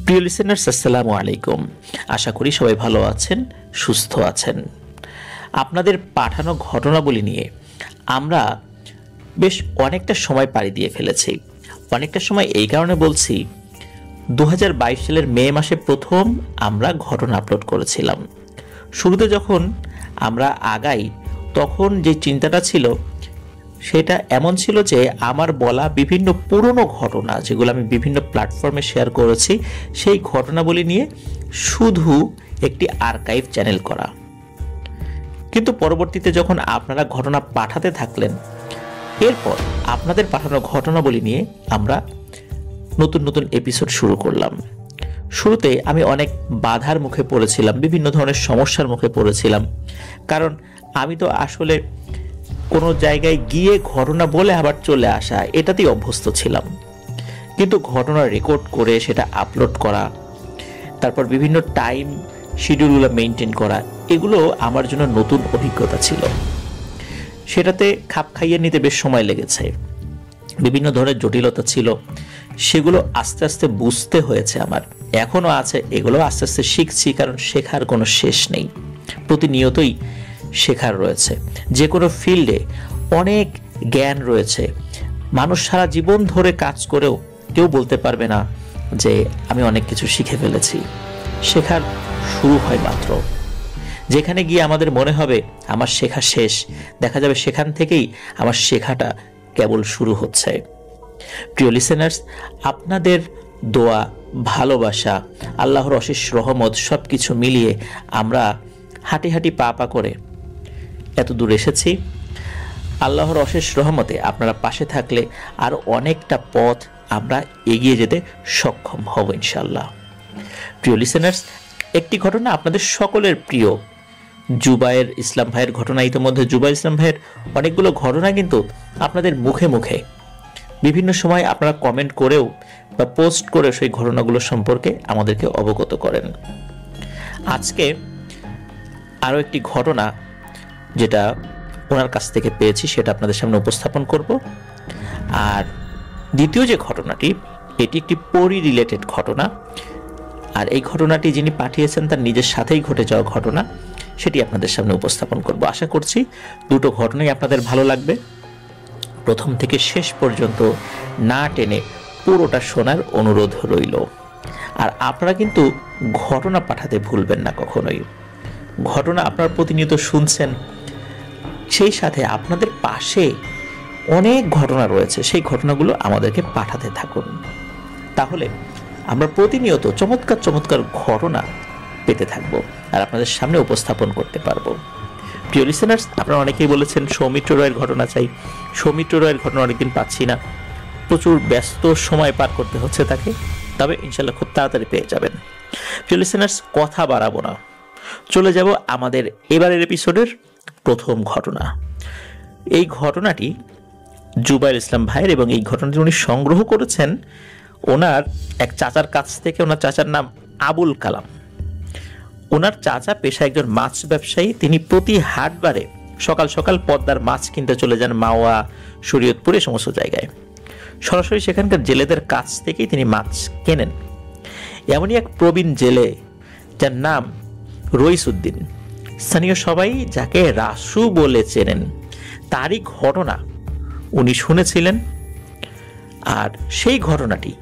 প্রিয় লিসেনার্স, আসসালামু আলাইকুম। আশা করি সবাই ভালো আছেন, সুস্থ আছেন। আপনাদের পাঠানো ঘটনাবলী নিয়ে আমরা বেশ অনেকটা সময় পাড়ি দিয়ে ফেলেছি। অনেকটা সময় এই কারণে বলছি, 2022 সালের মে মাসে প্রথম আমরা ঘটনা আপলোড করেছিলাম। শুরুতে যখন আমরা আগাই তখন যে চিন্তাটা ছিল সেটা এমন ছিল যে আমার বলা বিভিন্ন পুরনো ঘটনা যেগুলো আমি বিভিন্ন প্ল্যাটফর্মে শেয়ার করেছি সেই ঘটনাবলী নিয়ে শুধু একটি আর্কাইভ চ্যানেল করা। কিন্তু পরবর্তীতে যখন আপনারা ঘটনা পাঠাতে থাকলেন, এরপর আপনাদের পাঠানো ঘটনাবলী নিয়ে আমরা নতুন নতুন এপিসোড শুরু করলাম। শুরুতে আমি অনেক বাধার মুখে পড়েছিলাম, বিভিন্ন ধরনের সমস্যার মুখে পড়েছিলাম, কারণ আমি তো আসলে কোনো জায়গায় গিয়ে ঘটনা বলে আবার চলে আসা এটাতেই অভ্যস্ত ছিলাম। কিন্তু ঘটনা রেকর্ড করে সেটা আপলোড করা, তারপর বিভিন্ন টাইম শিডিউলগুলো মেনটেন করা, এগুলো আমার জন্য নতুন অভিজ্ঞতা ছিল। সেটাতে খাপ খাইয়ে নিতে বেশ সময় লেগেছে। বিভিন্ন ধরনের জটিলতা ছিল, সেগুলো আস্তে আস্তে বুঝতে হয়েছে আমার। এখনও আছে, এগুলো আস্তে আস্তে শিখছি, কারণ শেখার কোনো শেষ নেই, প্রতিনিয়তই শেখার রয়েছে। যে কোনো ফিল্ডে অনেক জ্ঞান রয়েছে। মানুষ সারা জীবন ধরে কাজ করেও কেউ বলতে পারবে না যে আমি অনেক কিছু শিখে ফেলেছি। শেখার শুরু হয় মাত্র। যেখানে গিয়ে আমাদের মনে হবে আমার শেখা শেষ, দেখা যাবে সেখান থেকেই আমার শেখাটা কেবল শুরু হচ্ছে। প্রিয় লিসেনার্স, আপনাদের দোয়া, ভালোবাসা, আল্লাহর অশেষ রহমত সব কিছু মিলিয়ে আমরা হাঁটি হাঁটি পা পা করে এত দূর এসেছি। আল্লাহর অশেষ রহমতে আপনারা পাশে থাকলে আরও অনেকটা পথ আমরা এগিয়ে যেতে সক্ষম হব ইনশাল্লাহ। প্রিয় লিসেনার্স, একটি ঘটনা আপনাদের সকলের প্রিয়, জুবায়ের ইসলাম ভাইয়ের ঘটনা। ইতিমধ্যে জুবায়ের ইসলাম ভাইয়ের অনেকগুলো ঘটনা কিন্তু আপনাদের মুখে মুখে বিভিন্ন সময় আপনারা কমেন্ট করেও বা পোস্ট করে সেই ঘটনাগুলো সম্পর্কে আমাদেরকে অবগত করেন। আজকে আরও একটি ঘটনা যেটা ওনার কাছ থেকে পেয়েছি সেটা আপনাদের সামনে উপস্থাপন করব। আর দ্বিতীয় যে ঘটনাটি, এটি একটি পরি রিলেটেড ঘটনা। আর এই ঘটনাটি যিনি পাঠিয়েছেন তার নিজের সাথেই ঘটে যাওয়া ঘটনা, সেটি আপনাদের সামনে উপস্থাপন করব। আশা করছি দুটো ঘটনাই আপনাদের ভালো লাগবে। প্রথম থেকে শেষ পর্যন্ত না টেনে পুরোটা শোনার অনুরোধ রইল। আর আপনারা কিন্তু ঘটনা পাঠাতে ভুলবেন না কখনোই। ঘটনা আপনারা প্রতিনিয়ত শুনছেন, সেই সাথে আপনাদের পাশে অনেক ঘটনা রয়েছে, সেই ঘটনাগুলো আমাদেরকে পাঠাতে থাকুন। তাহলে আমরা প্রতিনিয়ত চমৎকার চমৎকার ঘটনা পেতে থাকবো আর আপনাদের সামনে উপস্থাপন করতে পারবো। প্রিয় লিসেনার্স, আপনারা অনেকেই বলেছেন সৌমিত্র রায়ের ঘটনা চাই। সৌমিত্র রায়ের ঘটনা অনেকদিন পাচ্ছি না, প্রচুর ব্যস্ত সময় পার করতে হচ্ছে তাকে, তবে ইনশাল্লাহ খুব তাড়াতাড়ি পেয়ে যাবেন। প্রিয় লিসেনার্স, কথা বাড়াবো না, চলে যাব আমাদের এবারের এপিসোডের প্রথম ঘটনা। এই ঘটনাটি জুবায়ের ইসলাম ভাইয়ের, এবং এই ঘটনাটি উনি সংগ্রহ করেছেন ওনার এক চাচার কাছ থেকে। ওনার চাচার নাম আবুল কালাম। ওনার চাচা পেশায় একজন মাছ ব্যবসায়ী। তিনি প্রতি হাটবারে সকাল সকাল পদ্মার মাছ কিনতে চলে যান, মাওয়া, শরীয়তপুর, এই সমস্ত জায়গায়। সরাসরি সেখানকার জেলেদের কাছ থেকেই তিনি মাছ কেনেন। এমনই এক প্রবীণ জেলে যার নাম রইসউদ্দিন, স্থানীয় সবাই যাকে রাসু বলে চেনেন, তারই ঘটনা উনি শুনেছিলেন। আর সেই ঘটনাটি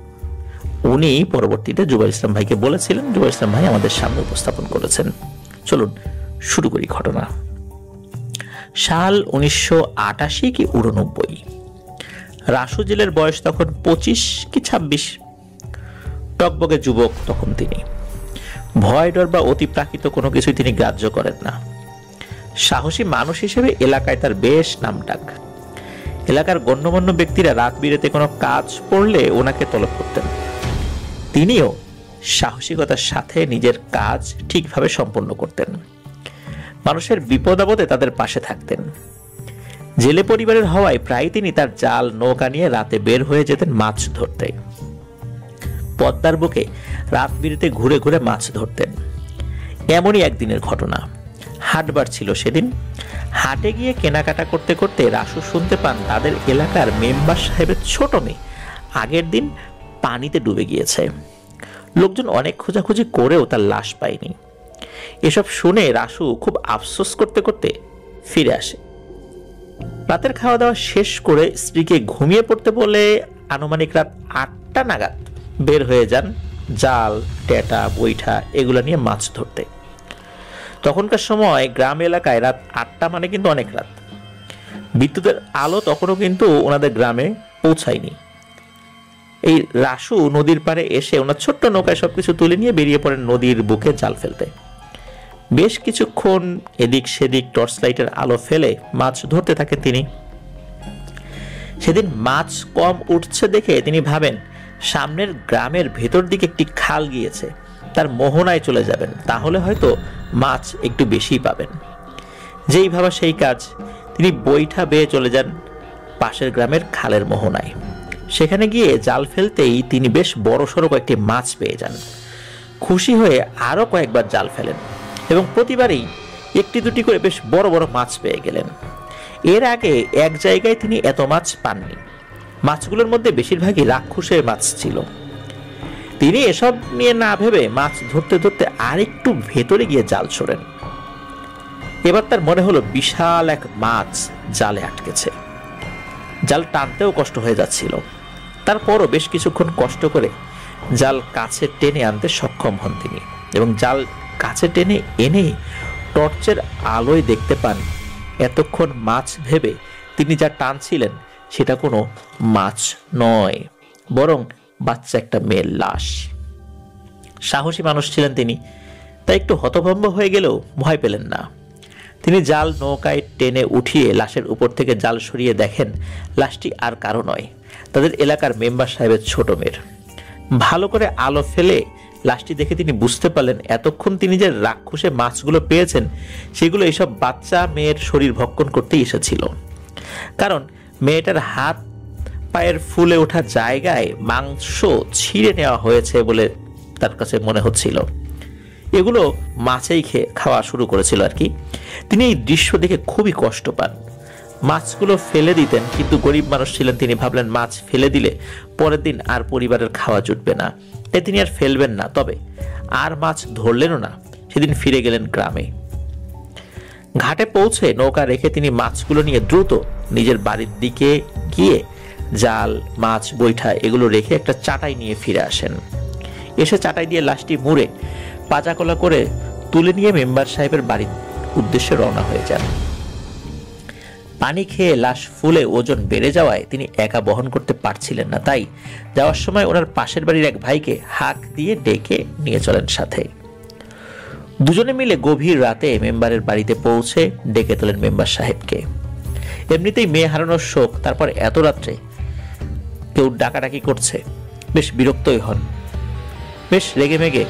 উনি পরবর্তীতে জুবায়ের ইসলাম ভাইকে বলেছিলেন। জুবায়ের ইসলাম ভাই আমাদের সামনে উপস্থাপন করেছেন। চলুন শুরু করি ঘটনা। সাল 1988 কি 89। রাসু জেলের বয়স তখন 25 কি 26। টকবকে যুবক তখন তিনি। ভয় ডর বা অতিপ্রাকৃত কোনো কিছুই তিনি গ্রাহ্য করেন না। সাহসী মানুষ হিসেবে এলাকায় তার বেশ নামডাক। এলাকার গণ্যমান্য ব্যক্তিরা রাত বিরেতে কোনো কাজ পড়লে ওনাকে তলব করতেন। তিনিও সাহসিকতার সাথে নিজের কাজ ঠিকভাবে সম্পন্ন করতেন। মানুষের বিপদ আপদে তাদের পাশে থাকতেন। জেলে পরিবারের হওয়ায় প্রায় তিনি তার জাল নৌকা নিয়ে রাতে বের হয়ে যেতেন মাছ ধরতে। পদ্মার বুকে রাত বিরেতে ঘুরে ঘুরে মাছ ধরতেন। এমনই একদিনের ঘটনা। হাটবার ছিল সেদিন। হাটে গিয়ে কেনাকাটা করতে করতে রাসু শুনতে পান তাদের এলাকার মেম্বার সাহেবের ছোট মেয়ে আগের দিন পানিতে ডুবে গিয়েছে। লোকজন অনেক খোঁজাখুঁজি করেও তার লাশ পায়নি। এসব শুনে রাসু খুব আফসোস করতে করতে ফিরে আসে। রাতের খাওয়া দাওয়া শেষ করে স্ত্রীকে ঘুমিয়ে পড়তে বলে আনুমানিক রাত 8টা নাগাদ বের হয়ে যান জাল, টেটা, বৈঠা এগুলো নিয়ে মাছ ধরতে। তখনকার সময় গ্রাম এলাকায় রাত 8টা মানে কিন্তু অনেক রাত। বিদ্যুতের আলো তখনও কিন্তু ওনাদের গ্রামে পৌঁছায়নি। এই রাসু নদীর পাড়ে এসে ওনার ছোট্ট নৌকায় সবকিছু তুলে নিয়ে বেরিয়ে পড়েন নদীর বুকে জাল ফেলতে। বেশ কিছুক্ষণ এদিক সেদিক টর্চ লাইটের আলো ফেলে মাছ ধরতে থাকেন তিনি। সেদিন মাছ কম উঠছে দেখে তিনি ভাবেন সামনের গ্রামের ভেতর দিকে একটি খাল গিয়েছে, তার মোহনায় চলে যাবেন, তাহলে হয়তো মাছ একটু বেশি পাবেন। যেই ভাবা সেই কাজ, তিনি বৈঠা বেয়ে চলে যান পাশের গ্রামের খালের মোহনায়। সেখানে গিয়ে জাল ফেলতেই তিনি বেশ বড়সড় কয়েকটি মাছ পেয়ে যান। খুশি হয়ে আরো কয়েকবার জাল ফেলেন এবং প্রতিবারই একটি দুটি করে বেশ বড় বড় মাছ পেয়ে গেলেন। এর আগে এক জায়গায় তিনি এত মাছ পাননি। মাছগুলোর মধ্যে বেশিরভাগই রাক্ষসের মাছ ছিল। তিনি এসব নিয়ে না ভেবে মাছ ধরতে ধরতে আরেকটু ভেতরে গিয়ে জাল ছোড়েন। এবার তার মনে হলো বিশাল এক মাছ জালে আটকেছে। জাল টানতেও কষ্ট হয়ে যাচ্ছিল। তারপরও বেশ কিছুক্ষণ কষ্ট করে জাল কাছে টেনে আনতে সক্ষম হন তিনি এবং জাল কাছে টেনে এনে টর্চের আলোয় দেখতে পান এতক্ষণ মাছ ভেবে তিনি যা টানছিলেন সেটা কোনো মাছ নয়, বরং বাচ্চা একটা মেয়ের লাশ। সাহসী মানুষ ছিলেন তিনি, তাই একটু হতভম্ব হয়ে গেলেও ভয় পেলেন না। তিনি জাল নৌকায় টেনে উঠিয়ে লাশের উপর থেকে জাল সরিয়ে দেখেন লাশটি আর কারো নয়, তাদের এলাকার মেম্বার সাহেবের ছোট মেয়ের। ভালো করে আলো ফেলে লাশটি দেখে তিনি বুঝতে পারলেন এতক্ষণ তিনি যে রাক্ষসে মাছগুলো পেয়েছেন সেগুলো এইসব বাচ্চা মেয়ের শরীর ভক্ষণ করতেই এসেছিল। কারণ মেয়েটার হাত পায়ের ফুলে ওঠা জায়গায় মাংস ছিঁড়ে নেওয়া হয়েছে বলে তার কাছে মনে হচ্ছিল। এগুলো মাছেই খাওয়া শুরু করেছিল আর কি। তিনি এই দৃশ্য দেখে খুবই কষ্ট পান। মাছগুলো ফেলে দিতেন, কিন্তু গরিব মানুষ ছিলেন তিনি, ভাবলেন মাছ ফেলে দিলে পরের দিন আর পরিবারের খাওয়া জুটবে না, তাই তিনি আর ফেলবেন না। তবে আর মাছ ধরলেনও না। সেদিন ফিরে গেলেন গ্রামে। ঘাটে পৌঁছে নৌকা রেখে তিনি মাছগুলো নিয়ে দ্রুত নিজের বাড়ির দিকে গিয়ে জাল, মাছ, বৈঠা এগুলো রেখে একটা চাটাই নিয়ে ফিরে আসেন। এসে চাটাই দিয়ে লাশটি মুড়ে পাজাকলা করে তুলে নিয়ে মেম্বার সাহেবের বাড়ির উদ্দেশ্যে রওনা হয়ে যান। পানি খেয়ে লাশ ফুলে ওজন বেড়ে যাওয়ায় তিনি একা বহন করতে পারছিলেন না, তাই যাওয়ার সময় ওনার পাশের বাড়ির এক ভাইকে হাঁক দিয়ে ডেকে নিয়ে চলেন সাথে। দুজনে মিলে গভীর রাতে মেম্বারের বাড়িতে পৌঁছে ডেকে তোলেন মেম্বার সাহেবকে। এমনিতেই মেয়ে হারানোর শোক, তারপর এত রাত্রে কেউ ডাকাডাকি করছে, বেশ বিরক্তই হন। বেশ রেগে মেগে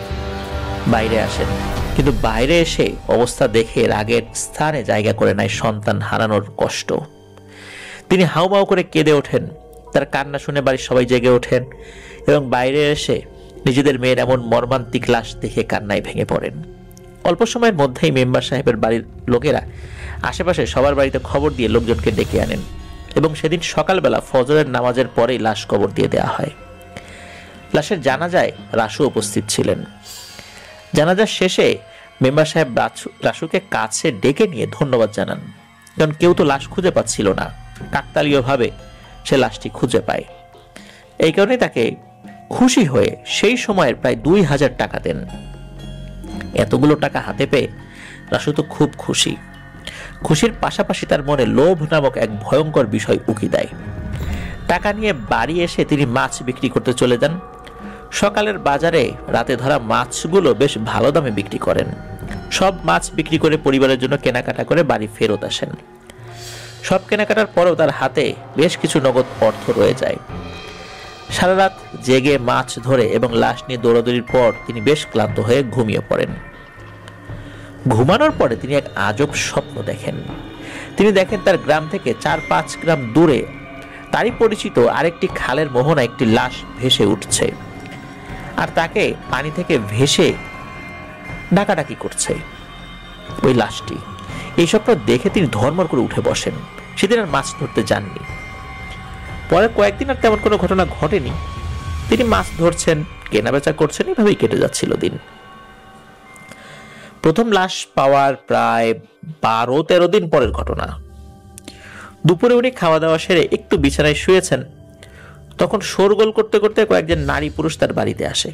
বাইরে আসেন, কিন্তু বাইরে এসে অবস্থা দেখে রাগের স্থানে জায়গা করে নেয় সন্তান হারানোর কষ্ট। তিনি হাউমাউ করে কেঁদে ওঠেন। তার কান্না শুনে বাড়ির সবাই জেগে ওঠেন এবং বাইরে এসে নিজেদের মেয়ের এমন মর্মান্তিক লাশ দেখে কান্নায় ভেঙে পড়েন। অল্প সময়ের মধ্যেই মেম্বার সাহেবের বাড়ির লোকেরা আশেপাশে সবার বাড়িতে খবর দিয়ে লোকজনকে ডেকে আনেন এবং সেদিন সকালবেলা ফজরের নামাজের পরেই লাশ কবর দিয়ে দেওয়া হয়। লাশের জানাজায় রাসু উপস্থিত ছিলেন। জানাজার শেষে মেম্বার সাহেব রাসুকে কাছে ডেকে নিয়ে ধন্যবাদ জানান, কারণ কেউ তো লাশ খুঁজে পাচ্ছিল না। কাকতালীয়ভাবে সে লাশটি খুঁজে পায়। এই কারণে তাকে খুশি হয়ে সেই সময়ের প্রায় 2000 টাকা দেন। এতগুলো টাকা হাতে পেয়ে রাসু তো খুব খুশি। খুশির পাশাপাশি তার মনে লোভ নামক এক ভয়ঙ্কর বিষয় উকি দেয়। টাকা নিয়ে বাড়ি এসে তিনি মাছ বিক্রি করতে চলে যান। সকালের বাজারে রাতে ধরা মাছগুলো বেশ ভালো দামে বিক্রি করেন। সব মাছ বিক্রি করে পরিবারের জন্য কেনাকাটা করে বাড়ি ফেরত আসেন। সব কেনাকাটার পরেও তার হাতে বেশ কিছু নগদ অর্থ রয়ে যায়। সারা রাত জেগে মাছ ধরে এবং লাশ নিয়ে দৌড়াদৌড়ির পর তিনি বেশ ক্লান্ত হয়ে ঘুমিয়ে পড়েন। ঘুমানোর পরে তিনি এক আজব স্বপ্ন দেখেন। তিনি দেখেন তার গ্রাম থেকে 4-5 গ্রাম দূরে তারই পরিচিত আরেকটি খালের মোহনা একটি লাশ ভেসে উঠছে আর তাকে পানি থেকে ভেসে ডাকাডাকি করছে ওই লাশটি। এই স্বপ্ন দেখে তিনি ধর্মর করে উঠে বসেন। সেদিন আর মাছ ধরতে যাননি। পরে কয়েকদিন আর তেমন কোনো ঘটনা ঘটেনি। তিনি মাছ ধরছেন, কেনাবেচা করছেন, এভাবেই কেটে যাচ্ছিল দিন। প্রথম লাশ পাওয়ার প্রায় 12-13 দিন পরের ঘটনা। দুপুরে উনি খাওয়া দাওয়া সেরে একটু বিছানায় শুয়েছেন, তখন শোরগোল করতে করতে কয়েকজন নারী পুরুষ তার বাড়িতে আসে।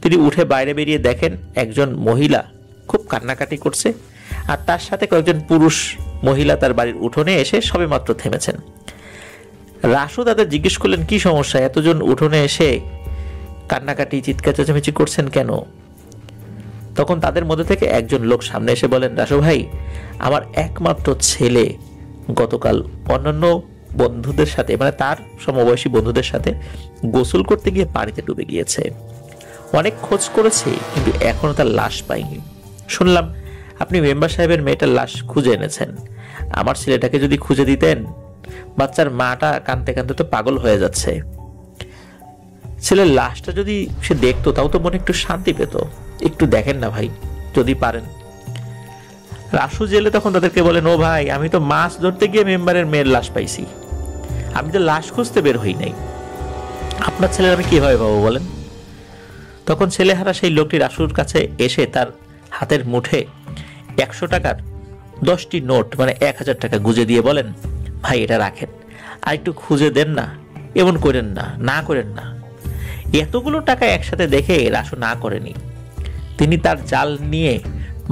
তিনি উঠে বাইরে বেরিয়ে দেখেন একজন মহিলা খুব কান্নাকাটি করছে, আর তার সাথে কয়েকজন পুরুষ মহিলা তার বাড়ির উঠোনে এসে সবেমাত্র থেমেছেন। রাসু তাদের জিজ্ঞেস করলেন, কি সমস্যা, এতজন উঠোনে এসে কান্নাকাটি চিৎকার চেঁচামেচি করছেন কেন? তখন তাদের মধ্যে থেকে একজন লোক সামনে এসে বলেন, রাসু ভাই, আমার একমাত্র ছেলে গতকাল অন্যান্য বন্ধুদের সাথে, মানে তার সমবয়সী বন্ধুদের সাথে গোসল করতে গিয়ে পানিতে ডুবে গিয়েছে। অনেক খোঁজ করেছি কিন্তু এখনো তার লাশ পাইনি। শুনলাম আপনি মেম্বার সাহেবের মেয়েটার লাশ খুঁজে এনেছেন। আমার ছেলেটাকে যদি খুঁজে দিতেন, বাচ্চার মাটা কাঁদতে কাঁদতে তো পাগল হয়ে যাচ্ছে। ছেলের লাশটা যদি সে দেখতো তাও তো মনে একটু শান্তি পেত। একটু দেখেন না ভাই, যদি পারেন। রাসু জেলে তখন তাদেরকে বলেন, ও ভাই, আমি তো মাছ ধরতে গিয়ে মেম্বারের মেয়ের লাশ পাইছি, আমি তো লাশ খুঁজতে বের হই নাই। আপনার ছেলের আমি কিভাবে পাবো বলেন? তখন ছেলেহারা সেই লোকটি রাসুর কাছে এসে তার হাতের মুঠে 100 টাকার 10টি নোট, মানে 1000 টাকা গুঁজে দিয়ে বলেন, ভাই এটা রাখেন, আর একটু খুঁজে দেন না, এমন করেন না, না করেন না। এতগুলো টাকা একসাথে দেখে রাসু না করেনি। তিনি তার জাল নিয়ে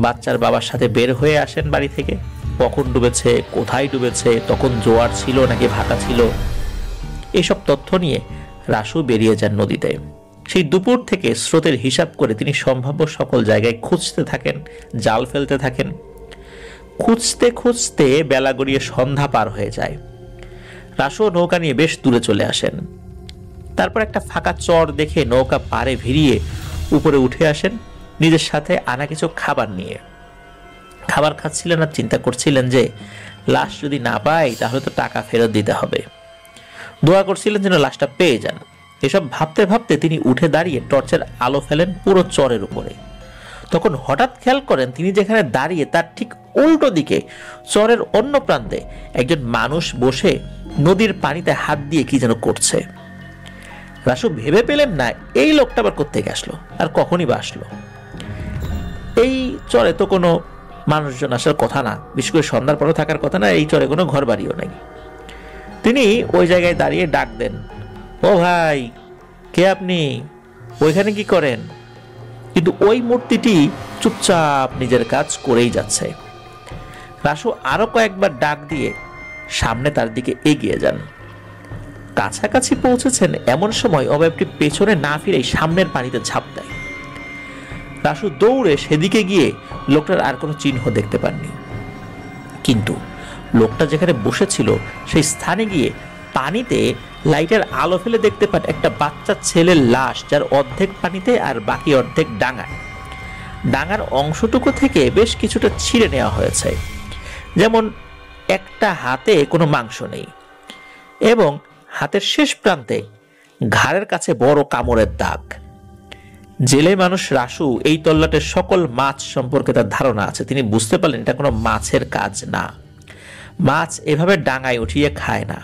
বাচ্চার বাবার সাথে বের হয়ে আসেন বাড়ি থেকে। কখন ডুবেছে, কোথায় ডুবেছে, তখন জোয়ার ছিল নাকি ভাটা ছিল, এসব তথ্য নিয়ে রাসু বেরিয়ে যান নদীতে। সেই দুপুর থেকে স্রোতের হিসাব করে তিনি সম্ভাব্য সকল জায়গায় খুঁজতে থাকেন, জাল ফেলতে থাকেন। খুঁজতে খুঁজতে বেলা গড়িয়ে সন্ধ্যা পার হয়ে যায়। রাসু নৌকা নিয়ে বেশ দূরে চলে আসেন। তারপর একটা ফাঁকা চর দেখে নৌকা পাড়ে ভিড়িয়ে উপরে উঠে আসেন, নিজের সাথে আনা কিছু খাবার নিয়ে। খাবার খাচ্ছিলেন আর চিন্তা করছিলেন যে লাশ যদি না পাই তাহলে তো টাকা ফেরত দিতে হবে। দোয়া করছিলেন যেন লাশটা পেয়ে যান। এসব ভাবতে ভাবতে তিনি উঠে দাঁড়িয়ে টর্চের আলো ফেলেন পুরো চরের উপরে। তখন হঠাৎ খেয়াল করেন তিনি যেখানে দাঁড়িয়ে তার ঠিক উল্টো দিকে চরের অন্য প্রান্তে একজন মানুষ বসে নদীর পানিতে হাত দিয়ে কি যেন করছে। রাসু ভেবে পেলেন না এই লোকটা আবার কোত্থেকে আসলো, আর কখনই বা আসলো। এই চরে তো কোনো মানুষজন আসার কথা না, বিশেষ করে সন্ধ্যার পরও থাকার কথা না, এই চরে কোনো ঘর বাড়িও নেই। তিনি ওই জায়গায় দাঁড়িয়ে ডাক দেন, ও ভাই, কে আপনি, ওইখানে কি করেন? কিন্তু ওই মূর্তিটি চুপচাপ নিজের কাজ করেই যাচ্ছে। রাসু আরো কয়েকবার ডাক দিয়ে সামনে তার দিকে এগিয়ে যান। কাছাকাছি পৌঁছেছেন এমন সময় অবয়বটি পেছনে না ফিরে সামনের পানিতে ঝাঁপ দেয়। রাসু দৌড়ে সেদিকে গিয়ে লোকটার আর কোনো চিহ্ন দেখতে পাননি, কিন্তু লোকটা যেখানে বসেছিল সেই স্থানে গিয়ে পানিতে লাইটের আলো ফেলে দেখতে পান একটা বাচ্চা ছেলের লাশ, যার অর্ধেক পানিতে আর বাকি অর্ধেক ডাঙায়। ডাঙার অংশটুকু থেকে বেশ কিছুটা ছিঁড়ে নেওয়া হয়েছে, যেমন একটা হাতে কোনো মাংস নেই, এবং হাতের শেষ প্রান্তে ঘাড়ের কাছে বড় কামড়ের দাগ। জেলে মানুষ রাসু এই তল্লাটের সকল মাছ সম্পর্কে তার ধারণা আছে। তিনি বুঝতে পারলেন এটা কোনো মাছের কাজ না, মাছ এভাবে ডাঙায় উঠিয়ে খায় না।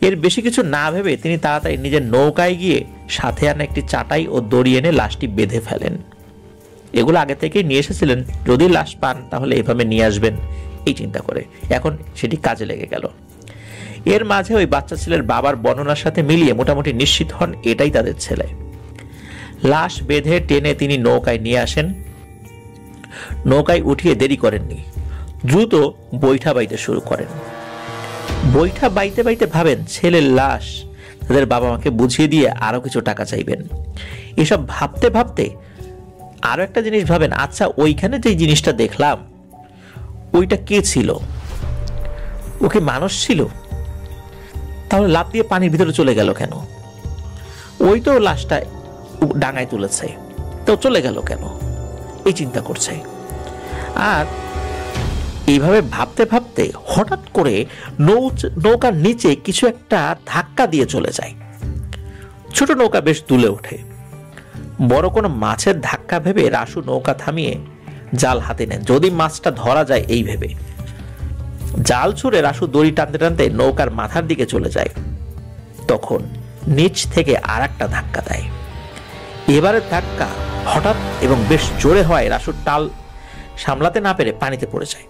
এর বেশি কিছু না ভেবে তিনি তাড়াতাড়ি নিজের নৌকায় গিয়ে সাথে আনা একটি চাটাই ও দড়ি এনে লাশটি বেঁধে ফেলেন। এগুলো আগে থেকেই নিয়ে এসেছিলেন, যদি লাশ পান তাহলে এভাবে নিয়ে আসবেন এই চিন্তা করে। এখন সেটি কাজে লেগে গেল। এর মাঝে ওই বাচ্চা ছেলের বাবার বর্ণনার সাথে মিলিয়ে মোটামুটি নিশ্চিত হন এটাই তাদের ছেলে। লাশ বেঁধে টেনে তিনি নৌকায় নিয়ে আসেন। নৌকায় উঠিয়ে দেরি করেননি, দ্রুত বৈঠা বাইতে শুরু করেন। বৈঠা বাইতে বাইতে ভাবেন ছেলের লাশ তাদের বাবা মাকে বুঝিয়ে দিয়ে আরো কিছু টাকা চাইবেন। এসব ভাবতে ভাবতে আরো একটা জিনিস ভাবেন, আচ্ছা ওইখানে যে জিনিসটা দেখলাম ওইটা কে ছিল? ও কি মানুষ ছিল? তাহলে লাফ দিয়ে পানির ভিতরে চলে গেল কেন? ওই তো লাশটা ডাঙায় তুলেছে, তো চলে গেল কেন? এই চিন্তা করছে। আর এইভাবে ভাবতে ভাবতে হঠাৎ করে নৌকার নিচে কিছু একটা ধাক্কা দিয়ে চলে যায়। ছোট নৌকা বেশ দুলে ওঠে। বড় কোনো মাছের ধাক্কা ভেবে রাসু নৌকা থামিয়ে জাল হাতে নেন, যদি মাছটা ধরা যায় এই ভেবে। জাল ছুঁড়ে রাসু দড়ি টানতে টানতে নৌকার মাথার দিকে চলে যায়। তখন নিচ থেকে আর একটা ধাক্কা দেয়। এবারে ধাক্কা হঠাৎ এবং বেশ জোরে হয় রাসুর টাল সামলাতে না পেরে পানিতে পড়ে যায়।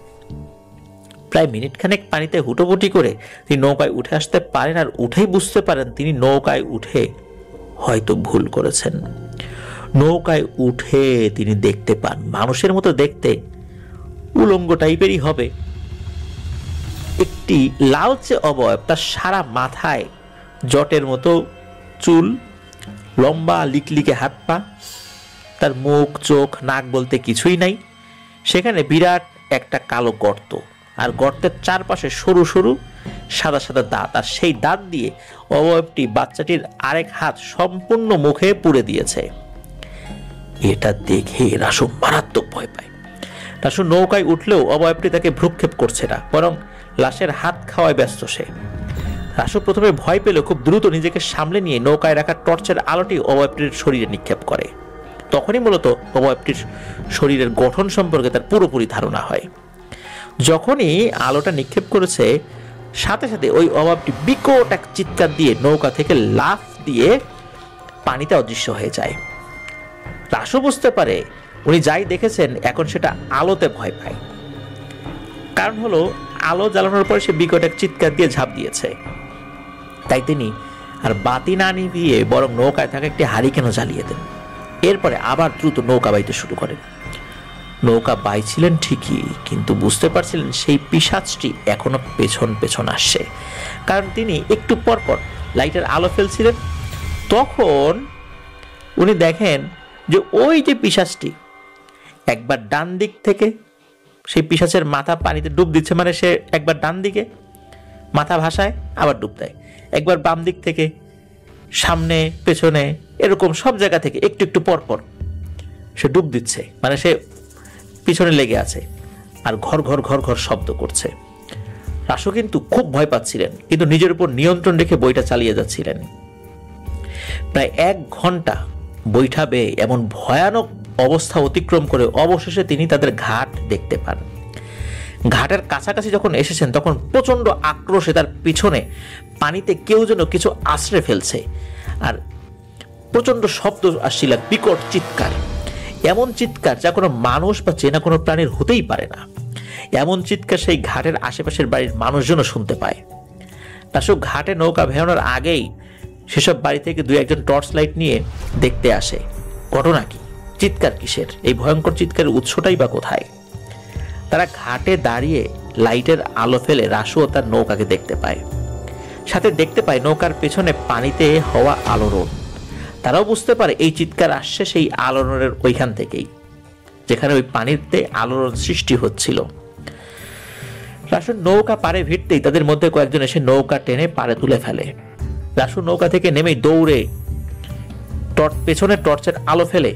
প্রায় মিনিট খানেক পানিতে হুটোপুটি করে তিনি নৌকায় উঠে আসতে পারেন, আর উঠেই বুঝতে পারেন তিনি নৌকায় উঠে হয়তো ভুল করেছেন। নৌকায় উঠে তিনি দেখতে পান মানুষের মতো দেখতে, উলঙ্গ টাইপেরই হবে, একটি লালচে অবয়ব, তার সারা মাথায় জটের মতো চুল, লম্বা লিকলিকে হাত পা, তার মুখ চোখ নাক বলতে কিছুই নাই। সেখানে বিরাট একটা কালো গর্ত, আর গর্তের চারপাশে সরু সরু সাদা সাদা দাঁত, আর সেই দাঁত দিয়ে অবয়বটি বাচ্চাটির আরেক হাত সম্পূর্ণ মুখে পুড়ে দিয়েছে। এটা দেখে রাসু মারাত্মক ভয় পায়। রাসু নৌকায় উঠলেও অবয়বটি তাকে ভ্রুক্ষেপ করছে না, বরং লাশের হাত খাওয়ায় ব্যস্ত সে। রাসু প্রথমে ভয় পেল, খুব দ্রুত নিজেকে সামলে নিয়ে নৌকায় রাখা টর্চের আলোটি অবয়বটির শরীরে নিক্ষেপ করে। তখনই মূলত অবয়বটির শরীরের গঠন সম্পর্কে তার পুরোপুরি ধারণা হয়। যখনই আলোটা নিক্ষেপ করেছে, সাথে সাথে ওই অবয়বটি বিকট এক চিৎকার দিয়ে নৌকা থেকে লাফ দিয়ে পানিতে অদৃশ্য হয়ে যায়। রাসু বুঝতে পারে উনি যাই দেখেছেন এখন সেটা আলোতে ভয় পায়। কারণ হলো আলো জ্বালানোর পরে সে বিকট এক চিৎকার দিয়ে ঝাঁপ দিয়েছে। তাই তিনি আর বাতি না নিভিয়ে বরং নৌকায় থাকা একটি হারিকেনও জ্বালিয়ে দেন। এরপরে আবার দ্রুত নৌকা বাইতে শুরু করেন। নৌকা বাইছিলেন ঠিকই, কিন্তু বুঝতে পারছিলেন সেই পিশাচটি এখনো পেছন পেছন আসছে। কারণ তিনি একটু পর পর লাইটের আলো ফেলছিলেন। তখন উনি দেখেন যে ওই যে পিশাচটি একবার ডান দিক থেকে সেই পিশাচের মাথা পানিতে ডুব দিচ্ছে, মানে সে একবার ডান দিকে মাথা ভাসায় আবার ডুব দেয়, একবার বাম দিক থেকে, সামনে পেছনে, এরকম সব জায়গা থেকে একটু একটু পর পর সে ডুব দিচ্ছে, মানে সে পিছনে লেগে আছে আর ঘর ঘর ঘর ঘর শব্দ করছে। রাসু কিন্তু খুব ভয় পাচ্ছিলেন, কিন্তু নিজের উপর নিয়ন্ত্রণ রেখে বইটা চালিয়ে যাচ্ছিলেন। প্রায় 1 ঘন্টা বৈঠা বেয়ে এমন ভয়ানক অবস্থা অতিক্রম করে অবশেষে তিনি তাদের ঘাট দেখতে পান। ঘাটের কাছাকাছি যখন এসেছেন তখন প্রচন্ড আক্রোশে তার পিছনে পানিতে কেউ যেন কিছু আশ্রে ফেলছে, আর প্রচন্ড শব্দ আসছিল, বিকট চিৎকার, এমন চিৎকার যা কোনো মানুষ বা চেনা কোনো প্রাণীর হতেই পারে না। এমন চিৎকার সেই ঘাটের আশেপাশের বাড়ির মানুষজনও শুনতে পায়। রাসু ঘাটে নৌকা ভেড়ানোর আগেই সেসব বাড়ি থেকে 2-1 টর্চ লাইট নিয়ে দেখতে আসে ঘটনা কি, চিৎকার কিসের, এই ভয়ঙ্কর চিৎকারের উৎসটাই বা কোথায়। তারা ঘাটে দাঁড়িয়ে লাইটের আলো ফেলে রাসু ও তার নৌকাকে দেখতে পায়। সাথে দেখতে পায় নৌকার পেছনে পানিতে হওয়া আলোড়ন। তারাও বুঝতে পারে এই চিৎকার আসছে সেই আলোড়নের ওইখান থেকেই, যেখানে ওই পানিতে আলোড়ন সৃষ্টি হচ্ছিল। রাসু নৌকা পাড়ে ভিড়তেই তাদের মধ্যে কয়েকজন এসে নৌকা টেনে পাড়ে তুলে ফেলে। রাসু নৌকা থেকে নেমে দৌড়ে পেছনে টর্চের আলো ফেলে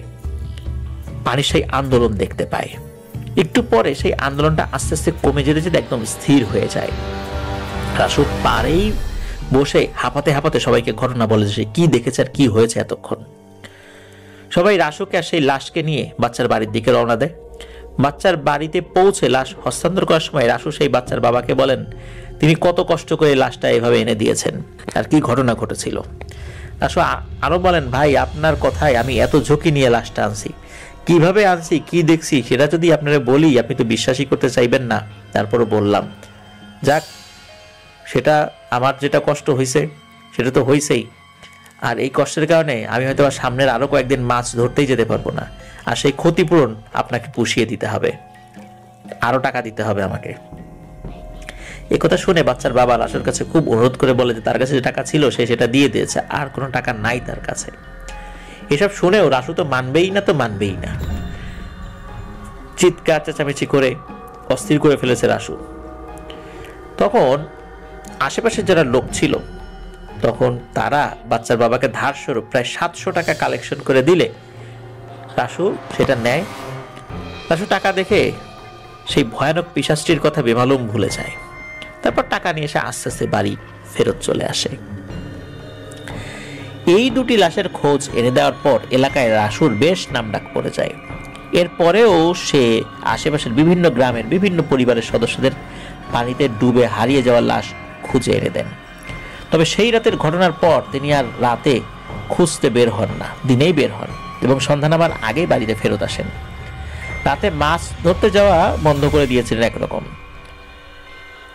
পানির সেই আন্দোলন দেখতে পায়। একটু পরে সেই আন্দোলনটা আস্তে আস্তে কমে যেতে যেতে একদম স্থির হয়ে যায়। রাসু পাড়েই বসে হাঁপাতে হাঁপাতে সবাইকে ঘটনা বলে যে কি দেখেছে আর কি হয়েছে এতক্ষণ। সবাই রাসুকে আর সেই লাশকে নিয়ে বাচ্চার বাড়ির দিকে রওনা দেয়। বাচ্চার বাড়িতে পৌঁছে লাশ হস্তান্তর করার সময় রাসু সেই বাচ্চার বাবাকে বলেন তিনি কত কষ্ট করে লাশটা এভাবে এনে দিয়েছেন আর কি ঘটনা ঘটেছিল। রাসু আরো বলেন, ভাই আপনার কথায় আমি এত ঝুঁকি নিয়ে লাশটা আনছি, কিভাবে আনছি কি দেখছি সেটা যদি আপনারা বলি আপনি তো বিশ্বাসই করতে চাইবেন না, তারপরও বললাম। যাক, সেটা আমার যেটা কষ্ট হয়েছে সেটা তো হয়েছেই, আর এই কষ্টের কারণে আমি হয়তো সামনের আরো কয়েকদিন মাছ ধরতেই যেতে পারবো না, আর সেই ক্ষতিপূরণ আপনাকে পুষিয়ে দিতে হবে, আরো টাকা দিতে হবে আমাকে। এই কথা শুনে বাচ্চার বাবা রাসুর কাছে খুব অনুরোধ করে বলে যে তার কাছে যে টাকা ছিল সে সেটা দিয়ে দিয়েছে, আর কোনো টাকা নাই তার কাছে। এসব শুনেও রাসু তো মানবেই না, চিৎকার চেঁচামেচি করে অস্থির করে ফেলেছে রাসু। তখন আশেপাশে যারা লোক ছিল তখন তারা বাচ্চার বাবাকে ধার স্বরূপ প্রায় 700 টাকা কালেকশন করে দিলে রাসু সেটা নেয়। রাসু টাকা দেখে সেই ভয়ানক পিশাচটির কথা বেমালুম ভুলে যায়। তারপর টাকা নিয়ে এসে আস্তে আস্তে বাড়ি ফেরত চলে আসে। এই 2টি লাশের খোঁজ এনে দেওয়ার পর এলাকায় রাসুর বেশ নামডাক পড়ে যায়। এরপরেও সে আশেপাশের বিভিন্ন গ্রামের বিভিন্ন পরিবারের সদস্যদের পানিতে ডুবে হারিয়ে যাওয়া লাশ খুঁজে এনে দেন। তবে সেই রাতের ঘটনার পর তিনি আর রাতে খুঁজতে বের হন না, দিনেই বের হন। এবং সন্ধ্যা নামার আগেই বাড়িতে ফেরত আসেন। রাতে মাছ ধরতে যাওয়া বন্ধ করে দিয়েছিলেন একরকম।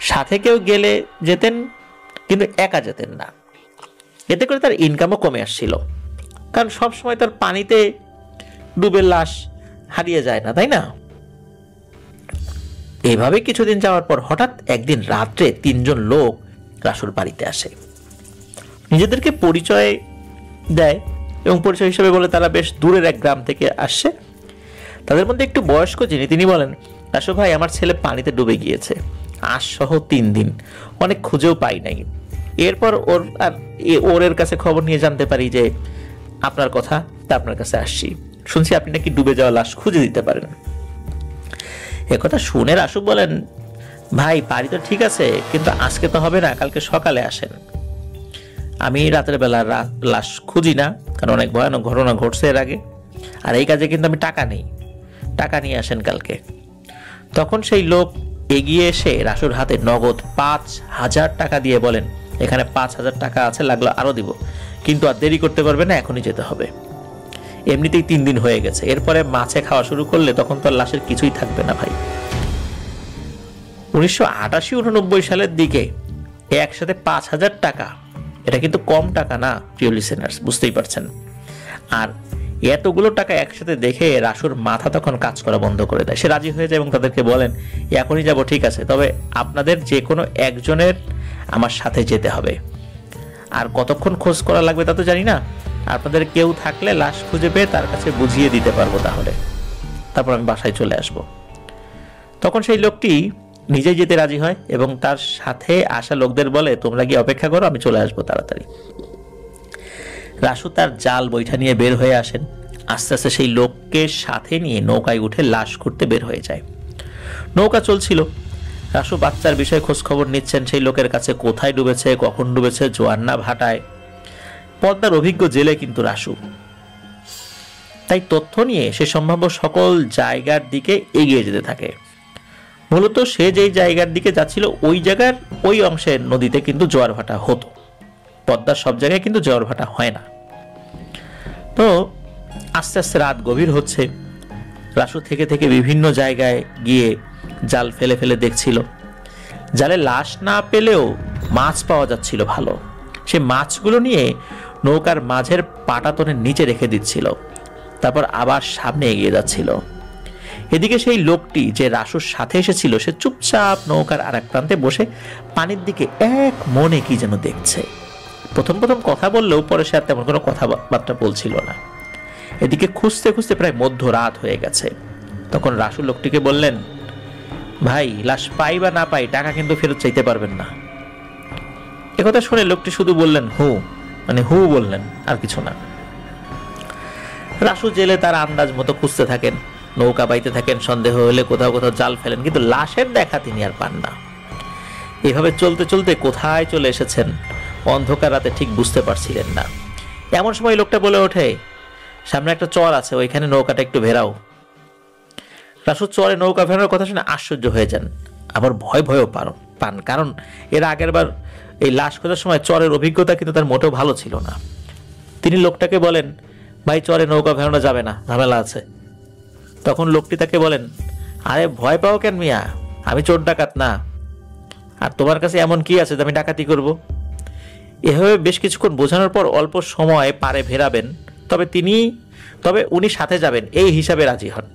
সাথে কেউ গেলে যেতেন, কিন্তু একা যেতেন না। এতে করে তার ইনকামও কমে আসছিল, কারণ সবসময় তার পানিতে ডুবে লাশ হারিয়ে যায় না, তাই না? এইভাবে কিছুদিন যাওয়ার পর হঠাৎ একদিন রাত্রে 3 জন লোক রাসুর বাড়িতে আসে। নিজেদেরকে পরিচয় দেয় এবং পরিচয় হিসেবে বলে তারা বেশ দূরের এক গ্রাম থেকে আসছে। তাদের মধ্যে একটু বয়স্ক যিনি, তিনি বলেন, রাসু ভাই, আমার ছেলে পানিতে ডুবে গিয়েছে আজ সহ 3 দিন, অনেক খুঁজেও পাই নাই। এরপর ওর কাছে খবর নিয়ে জানতে পারি যে আপনার কথা, তা আপনার কাছে আসছি। শুনছি আপনি নাকি ডুবে যাওয়া লাশ খুঁজে দিতে পারেন। একথা শুনে রাসু বলেন, ভাই পারি তো ঠিক আছে, কিন্তু আজকে তো হবে না, কালকে সকালে আসেন। আমি রাতের বেলা লাশ খুঁজি না, কারণ অনেক ভয়ানক ঘটনা ঘটছে এর আগে, আর এই কাজে কিন্তু আমি টাকা নেই, টাকা নিয়ে আসেন কালকে। তখন সেই লোক এগিয়ে এসে রাসুর হাতে নগদ 5,000 টাকা দিয়ে বলেন, এখানে 5,000 টাকা আছে, লাগলো আরো দিব, কিন্তু আর দেরি করতে পারবে না, এখনই যেতে হবে। এমনিতেই 3 দিন হয়ে গেছে, এরপরে মাছে খাওয়া শুরু করলে তখন তো লাশের কিছুই থাকবে না ভাই। 1988-89 সালের দিকে একসাথে 5,000 টাকা, এটা কিন্তু কম টাকা না প্রিয় লিসেনার্স, বুঝতেই পারছেন। আর এতগুলো টাকা একসাথে দেখে রাসুর মাথা তখন কাজ করা বন্ধ করে দেয়। সে রাজি হয়ে যায় এবং তাদেরকে বলেন, এখনই যাব, ঠিক আছে, তবে আপনাদের যে কোনো একজনের আমার সাথে যেতে হবে। আর কতক্ষণ খোঁজ করা লাগবে তা তো জানি না, আপনাদের কেউ থাকলে লাশ খুঁজে পেয়ে তার কাছে বুঝিয়ে দিতে পারবো, তাহলে তারপর আমি বাসায় চলে আসব। তখন সেই লোকটি নিজেই যেতে রাজি হয় এবং তার সাথে আসা লোকদের বলে, তোমরা গিয়ে অপেক্ষা করো, আমি চলে আসবো তাড়াতাড়ি। রাসু তার জাল বৈঠা নিয়ে বের হয়ে আসেন। আস্তে আস্তে সেই লোককে সাথে নিয়ে নৌকায় উঠে লাশ খুঁড়তে বের হয়ে যায়। নৌকা চলছিল, রাসু বাচ্চার বিষয়ে খোঁজ খবর নিচ্ছেন, সেই লোকের কাছে কোথায় ডুবেছে, কখন ডুবেছে, জোয়ার না ভাটায়। পদ্মার অভিজ্ঞ জেলে কিন্তু রাসু, তাই তথ্য নিয়ে সে সম্ভাব্য সকল জায়গার দিকে এগিয়ে যেতে থাকে। মূলত সে যেই জায়গার দিকে যাচ্ছিল ওই জায়গার ওই অংশের নদীতে কিন্তু জোয়ার ভাটা হতো, পদ্মার সব জায়গায় কিন্তু জোয়ার ভাটা হয় না। তো আস্তে আস্তে রাত গভীর হচ্ছে, রাসু থেকে থেকে বিভিন্ন জায়গায় গিয়ে জাল ফেলে ফেলে দেখছিল। জালে লাশ না পেলেও মাছ পাওয়া যাচ্ছিল ভালো। সে মাছগুলো নিয়ে নৌকার মাঝের পাটাতনের নিচে রেখে দিচ্ছিল, তারপর আবার সামনে এগিয়ে যাচ্ছিল। এদিকে সেই লোকটি যে রাসুর সাথে এসেছিল, সে চুপচাপ নৌকার আর এক প্রান্তে বসে পানির দিকে এক মনে কি যেন দেখছে। প্রথম প্রথম কথা বললেও পরে সে আর তেমন কোনো কথাবার্তা বলছিল না। এদিকে খুঁজতে খুঁজতে প্রায় মধ্যরাত হয়ে গেছে। তখন রাসু লোকটিকে বললেন, ভাই, লাশ পাই বা না পাই, টাকা কিন্তু ফেরত চাইতে পারবেন না। একথা শুনে লোকটি শুধু বললেন হু, মানে হু বললেন, আর কিছু না। রাসু জেলে তার আন্দাজ মতো খুঁজতে থাকেন, নৌকা বাইতে থাকেন, সন্দেহ হলে কোথাও কোথাও জাল ফেলেন, কিন্তু লাশের দেখা তিনি আর পান না। এভাবে চলতে চলতে কোথায় চলে এসেছেন অন্ধকার রাতে ঠিক বুঝতে পারছিলেন না। এমন সময় লোকটা বলে ওঠে, সামনে একটা চর আছে, ওইখানে নৌকাটা একটু ভেরাও। রাসু চরে নৌকা ফেরানোর কথা শুনে আশ্চর্য হয়ে যান, আবার ভয় ভয়ও পান, কারণ এর আগের বার এই লাশ খোঁজার সময় চরের অভিজ্ঞতা কিন্তু তার মোটেও ভালো ছিল না। তিনি লোকটাকে বলেন, ভাই, চরে নৌকা ফেরানো যাবে না, ঝামেলা আছে। তখন লোকটি তাকে বলেন, আরে ভয় পাও কেন মিয়া, আমি চোর ডাকাত না, আর তোমার কাছে এমন কি আছে যে আমি ডাকাতি করব? এভাবে বেশ কিছুক্ষণ বোঝানোর পর অল্প সময় পারে ভেরাবেন, তবে উনি সাথে যাবেন এই হিসাবে রাজি হন।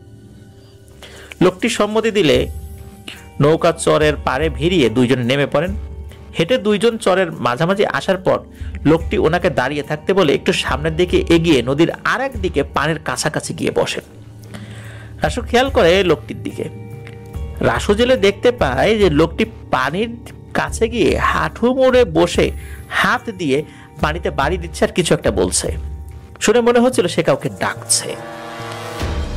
লোকটি সম্মতি দিলে নৌকা চরের পারে ভিড়িয়ে দুইজন নেমে পড়েন। হেঁটে দুইজন চরের মাঝামাঝি আসার পর লোকটি ওনাকে দাঁড়িয়ে থাকতে বলে একটু সামনের দিকে এগিয়ে নদীর আর এক দিকে পানির কাছাকাছি গিয়ে বসেন। রাসু খেয়াল করে লোকটির দিকে। রাসু জেলে দেখতে পায় যে লোকটি পানির কাছে গিয়ে হাঁটু মোড়ে বসে হাত দিয়ে পানিতে বাড়ি দিচ্ছে আর কিছু একটা বলছে। শুনে মনে হচ্ছিল সে কাউকে ডাকছে।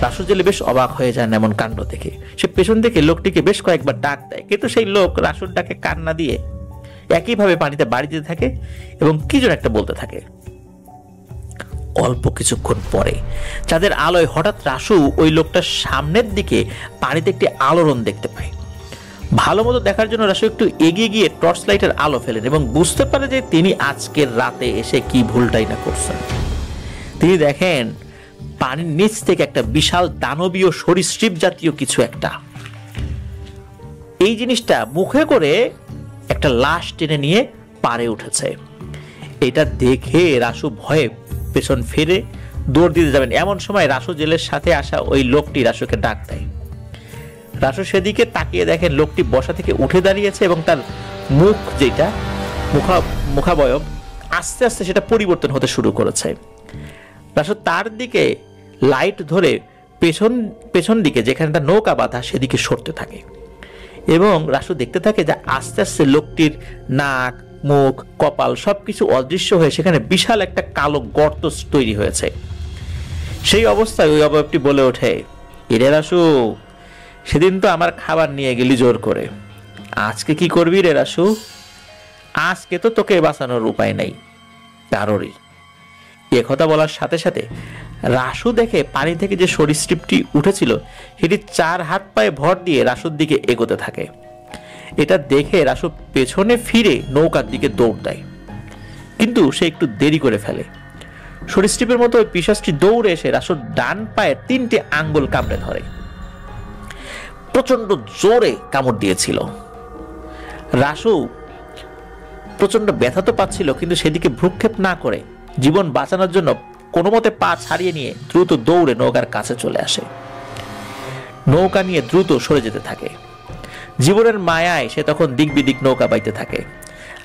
রাসু জেলে বেশ অবাক হয়ে যান এমন কাণ্ড দেখে। সে পেছন থেকে লোকটিকে বেশ কয়েকবার ডাক দেয়, কিন্তু সেই লোক রাসুর ডাকে কান না দিয়ে একইভাবে পানিতে বাড়ি দিতে থাকে এবং কি যেন একটা বলতে থাকে। অল্প কিছুক্ষণ পরে চাঁদের আলোয় হঠাৎ রাসু ওই লোকটার সামনের দিকে পানিতে একটি আলোড়ন দেখতে পায়। ভালো মতো দেখার জন্য রাসু একটু এগিয়ে গিয়ে টর্চ লাইটের আলো ফেলেন এবং বুঝতে পারে যে তিনি আজকের রাতে এসে কি ভুলটাই না করছেন। তিনি দেখেন পানির নিচ থেকে একটা বিশাল দানবীয় সরীসৃপ জাতীয় কিছু একটা, এই জিনিসটা মুখে করে একটা লাশ টেনে নিয়ে পাড়ে উঠেছে। এটা দেখে রাসু ভয়ে পেছন ফিরে দৌড় দিতে যাবেন, এমন সময় রাসু জেলের সাথে আসা ওই লোকটি রাসুকে ডাক দেয়। রাসু সেদিকে তাকিয়ে দেখেন লোকটি বসা থেকে উঠে দাঁড়িয়েছে এবং তার মুখ, যেটা মুখাবয়ব, আস্তে আস্তে সেটা পরিবর্তন হতে শুরু করেছে। রাসু তার দিকে লাইট ধরে পেছন দিকে যেখানে তার নৌকা বাঁধা সেদিকে সরতে থাকে এবং রাসু দেখতে থাকে যে আস্তে আস্তে লোকটির নাক, মুখ, কপাল সবকিছু অদৃশ্য হয়ে সেখানে বিশাল একটা কালো গর্ত তৈরি হয়েছে। সেই অবস্থায় ওই অবয়বটি বলে ওঠে, এরে রাসু, সেদিন তো আমার খাবার নিয়ে গেলি জোর করে, আজকে কি করবি রে রাসু? আজকে তো তোকে বাঁচানোর উপায় নেই কারোরই। এ কথা বলার সাথে সাথে রাসু দেখে পানি থেকে যে সরীসৃপটি উঠেছিল সেটি 4 হাত পায়ে ভর দিয়ে রাসুর দিকে এগোতে থাকে। এটা দেখে রাসু পেছনে ফিরে নৌকার দিকে দৌড় দেয়, কিন্তু সে একটু দেরি করে ফেলে। সরীসৃপের মতো ওই পিশাচটি দৌড়ে এসে রাসুর ডান পায়ের 3টে আঙ্গুল কামড়ে ধরে। প্রচন্ড জোরে কামড় দিয়েছিল। রাসু প্রচন্ড ব্যথা তো পাচ্ছিল, কিন্তু সেদিকে ভ্রুক্ষেপ না করে জীবন বাঁচানোর জন্য কোনো মতে পা ছাড়িয়ে নিয়ে দ্রুত দৌড়ে নৌকার কাছে চলে আসে। নৌকা নিয়ে দ্রুত সরে যেতে থাকে। জীবনের মায়ায় সে তখন দিক বিদিক নৌকা বাইতে থাকে,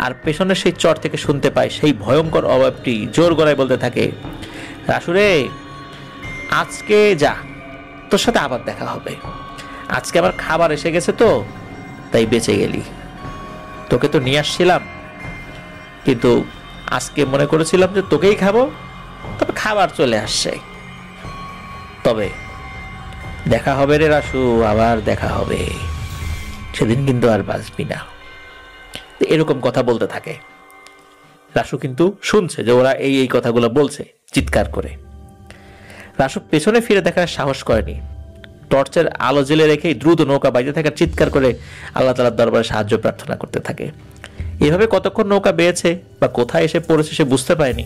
আর পেছনের সেই চর থেকে শুনতে পায় সেই ভয়ঙ্কর অভাবটি জোর গলায় বলতে থাকে, রাসুরে, আজকে যা, তোর সাথে আবার দেখা হবে। আজকে আমার খাবার এসে গেছে তো তাই বেঁচে গেলি। তোকে তো নিয়ে আসছিলাম, কিন্তু আজকে মনে করেছিলাম যে তোকেই খাবো, তবে খাবার চলে আসছে। তবে দেখা হবে রে রাসু, আবার দেখা হবে, সেদিন কিন্তু আর বাঁচবি না। এরকম কথা বলতে থাকে। রাসু কিন্তু শুনছে যে ওরা এই কথাগুলো বলছে চিৎকার করে। রাসু পেছনে ফিরে দেখার সাহস করেনি। টর্চের আলো জেলে রেখেই দ্রুত নৌকা বাইতে থাকার চিৎকার করে আল্লাহ তাআলার দরবারে সাহায্য প্রার্থনা করতে থাকে। এভাবে কতক্ষণ নৌকা বেয়েছে বা কোথায় এসে পড়েছে সে বুঝতে পারেনি।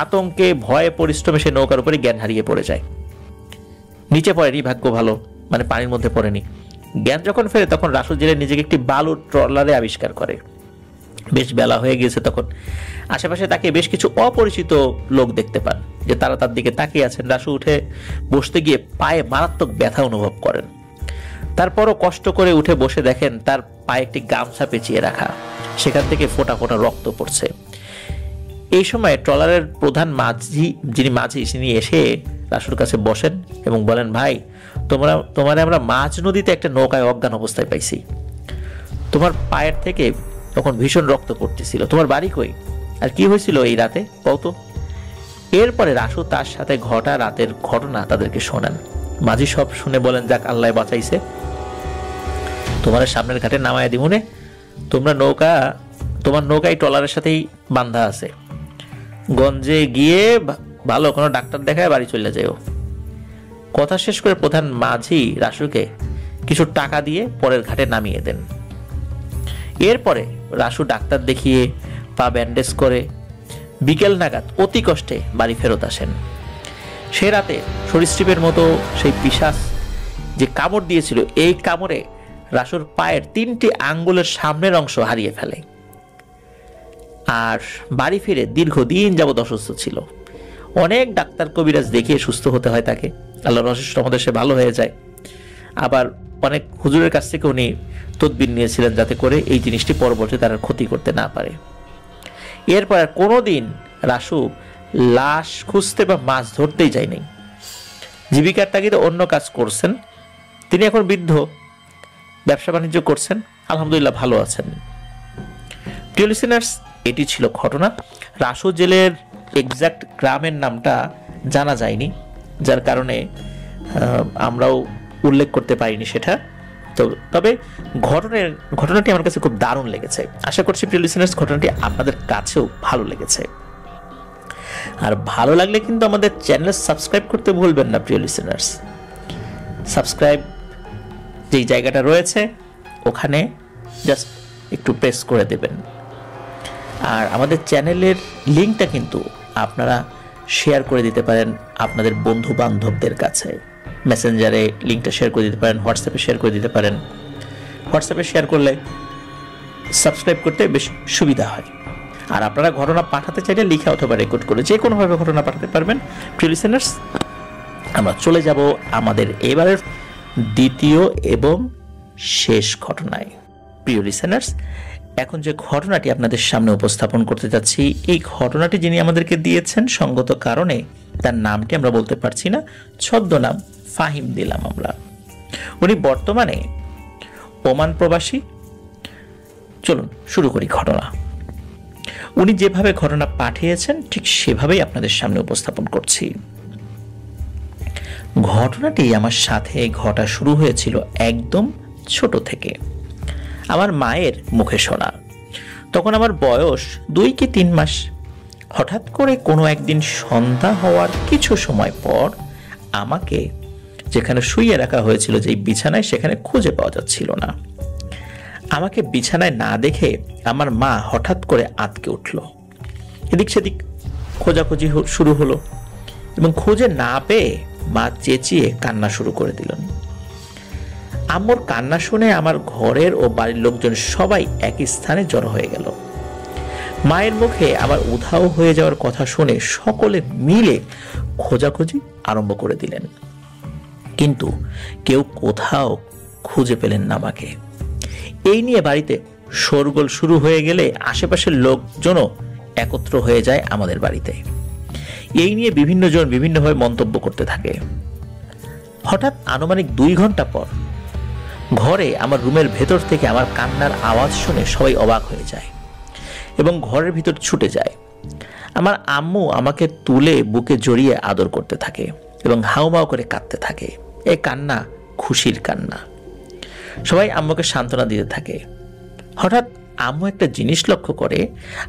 আতঙ্কে, ভয়ে, পরিশ্রমে সে নৌকার উপরে জ্ঞান হারিয়ে পড়ে যায়। নিচে পড়েনি, ভাগ্য ভালো, মানে পানির মধ্যে পড়েনি। জ্ঞান যখন ফেরে তখন রাসু জেলে নিজেকে একটি বালুর ট্রলারে আবিষ্কার করে। বেশ বেলা হয়ে গিয়েছে তখন। আশেপাশে তাকে বেশ কিছু অপরিচিত লোক দেখতে পান যে তারা তার দিকে তাকিয়ে আছেন। রাসু উঠে বসতে গিয়ে পায়ে মারাত্মক ব্যথা অনুভব করেন। তারপরও কষ্ট করে উঠে বসে দেখেন তার পায়ে একটি গামছা পেঁচিয়ে রাখা, সেখান থেকে ফোঁটা ফোঁটা রক্ত পড়ছে। এই সময় ট্রলারের প্রধান মাঝি, যিনি মাঝি, তিনি এসে রাসুর কাছে বসেন এবং বলেন, ভাই, তোমার আমরা মাঝ নদীতে একটা নৌকায় অজ্ঞান অবস্থায় পাইছি। তোমার পায়ের থেকে তখন ভীষণ রক্ত পড়তেছিল। তোমার বাড়ি কই, আর কি হয়েছিল এই রাতে কত? এরপরে রাসু তার সাথে ঘটা রাতের ঘটনা তাদেরকে শোনান। মাঝি সব শুনে বলেন, যাক, আল্লাহ বাঁচাইছে, তোমার সামনের ঘাটে নামায় দিমুনে। তোমার নৌকায় ট্রলারের সাথেই বান্ধা আছে। গঞ্জে গিয়ে ভালো কোনো ডাক্তার দেখায় বাড়ি চলে যাও। কথা শেষ করে প্রধান মাঝি রাসুকে কিছু টাকা দিয়ে পরের ঘাটে নামিয়ে দেন। এরপরে রাসু ডাক্তার দেখিয়ে পা ব্যান্ডেজ করে বিকেল নাগাদ অতি কষ্টে বাড়ি ফেরত আসেন। সে রাতে সরীসৃপের মতো সেই পিশাচ যে কামড় দিয়েছিল, এই কামড়ে রাসুর পায়ের 3টি আঙ্গুলের সামনের অংশ হারিয়ে ফেলে। আর বাড়ি ফিরে দীর্ঘদিন যাবৎ অসুস্থ ছিল। অনেক ডাক্তার কবিরাজ দেখিয়ে সুস্থ হতে হয় তাকে। আল্লাহর অশেষ রহমতে সে ভালো হয়ে যায়। আবার অনেক হুজুরের কাছ থেকে উনি তদবির নিয়েছিলেন যাতে করে এই জিনিসটি পরবর্তী তার ক্ষতি করতে না পারে। এরপর আর কোনোদিন রাসু লাশ খুঁজতে বা মাছ ধরতেই যায়নি। জীবিকার তাগিদে অন্য কাজ করছেন। তিনি এখন বৃদ্ধ, ব্যবসা বাণিজ্য করছেন, আলহামদুলিল্লাহ ভালো আছেন। প্রিয় লিসেনার্স, এটি ছিল ঘটনা। রাসু জেলের এক্সাক্ট গ্রামের নামটা জানা যায়নি, যার কারণে আমরাও উল্লেখ করতে পারিনি সেটা। তবে ঘটনাটি আমার কাছে খুব দারুণ লেগেছে। আশা করছি প্রিয় লিসেনার্স ঘটনাটি আপনাদের কাছেও ভালো লেগেছে। আর ভালো লাগলে কিন্তু আমাদের চ্যানেল সাবস্ক্রাইব করতে ভুলবেন না প্রিয় লিসেনার্স। সাবস্ক্রাইব যেই জায়গাটা রয়েছে ওখানে জাস্ট একটু প্রেস করে দেবেন। আর আমাদের চ্যানেলের লিঙ্কটা কিন্তু আপনারা শেয়ার করে দিতে পারেন আপনাদের বন্ধু বান্ধবদের কাছে। মেসেঞ্জারে লিঙ্কটা শেয়ার করে দিতে পারেন, হোয়াটসঅ্যাপে শেয়ার করে দিতে পারেন। হোয়াটসঅ্যাপে শেয়ার করলে সাবস্ক্রাইব করতে বেশ সুবিধা হয়। আর আপনারা ঘটনা পাঠাতে চাইলে লিখে অথবা রেকর্ড করে যে কোনোভাবে ঘটনা পাঠাতে পারবেন। প্রিয় লিসেনার্স, আমরা চলে যাব আমাদের এবারের দ্বিতীয় এবং শেষ ঘটনায়। প্রিয় লিসেনার্স, এখন যে ঘটনাটি আপনাদের সামনে উপস্থাপন করতে যাচ্ছি, এই ঘটনাটি যিনি আমাদেরকে দিয়েছেন সঙ্গত কারণে তার নামটি আমরা বলতে পারছি না, ছদ্মনাম ফাহিম দিলাম আমরা। উনি বর্তমানে ওমান প্রবাসী। চলুন শুরু করি ঘটনা। উনি যেভাবে ঘটনা পাঠিয়েছেন ঠিক সেভাবেই আপনাদের সামনে উপস্থাপন করছি। ঘটনাটি আমার সাথে ঘটা শুরু হয়েছিল একদম ছোট থেকে, আমার মায়ের মুখে শোনা। তখন আমার বয়স 2 কি 3 মাস। হঠাৎ করে কোনো একদিন সন্ধ্যা হওয়ার কিছু সময় পর আমাকে যেখানে শুইয়ে রাখা হয়েছিল, যেই বিছানায়, সেখানে খুঁজে পাওয়া যাচ্ছিল না। আমাকে বিছানায় না দেখে আমার মা হঠাৎ করে আঁতকে উঠল। এদিক সেদিক খোঁজাখুঁজি শুরু হলো এবং খুঁজে না পেয়ে মা চেঁচিয়ে কান্না শুরু করে দিলেন। আম্মুর কান্না শুনে আমার ঘরের ও বাড়ির লোকজন সবাই একই স্থানে জড়ো হয়ে গেল। মায়ের মুখে আমার উধাও হয়ে যাওয়ার কথা শুনে সকলে মিলে খোঁজাখুঁজি আরম্ভ করে দিলেন, কিন্তু কেউ কোথাও খুঁজে পেলেন না আমাকে। এই নিয়ে বাড়িতে শোরগোল শুরু হয়ে গেলে আশেপাশের লোকজনও একত্র হয়ে যায় আমাদের বাড়িতে। এই নিয়ে বিভিন্ন জন বিভিন্নভাবে মন্তব্য করতে থাকে। হঠাৎ আনুমানিক 2 ঘন্টা পর ঘরে আমার রুমের ভেতর থেকে আমার কান্নার আওয়াজ শুনে সবাই অবাক হয়ে যায় এবং ঘরের ভিতর ছুটে যায়। আমার আম্মু আমাকে তুলে বুকে জড়িয়ে আদর করতে থাকে এবং হাউমাউ করে কাঁদতে থাকে। এই কান্না খুশির কান্না। সবাই আম্মুকে সান্ত্বনা দিতে থাকে। হঠাৎ আম্মু একটা জিনিস লক্ষ্য করে,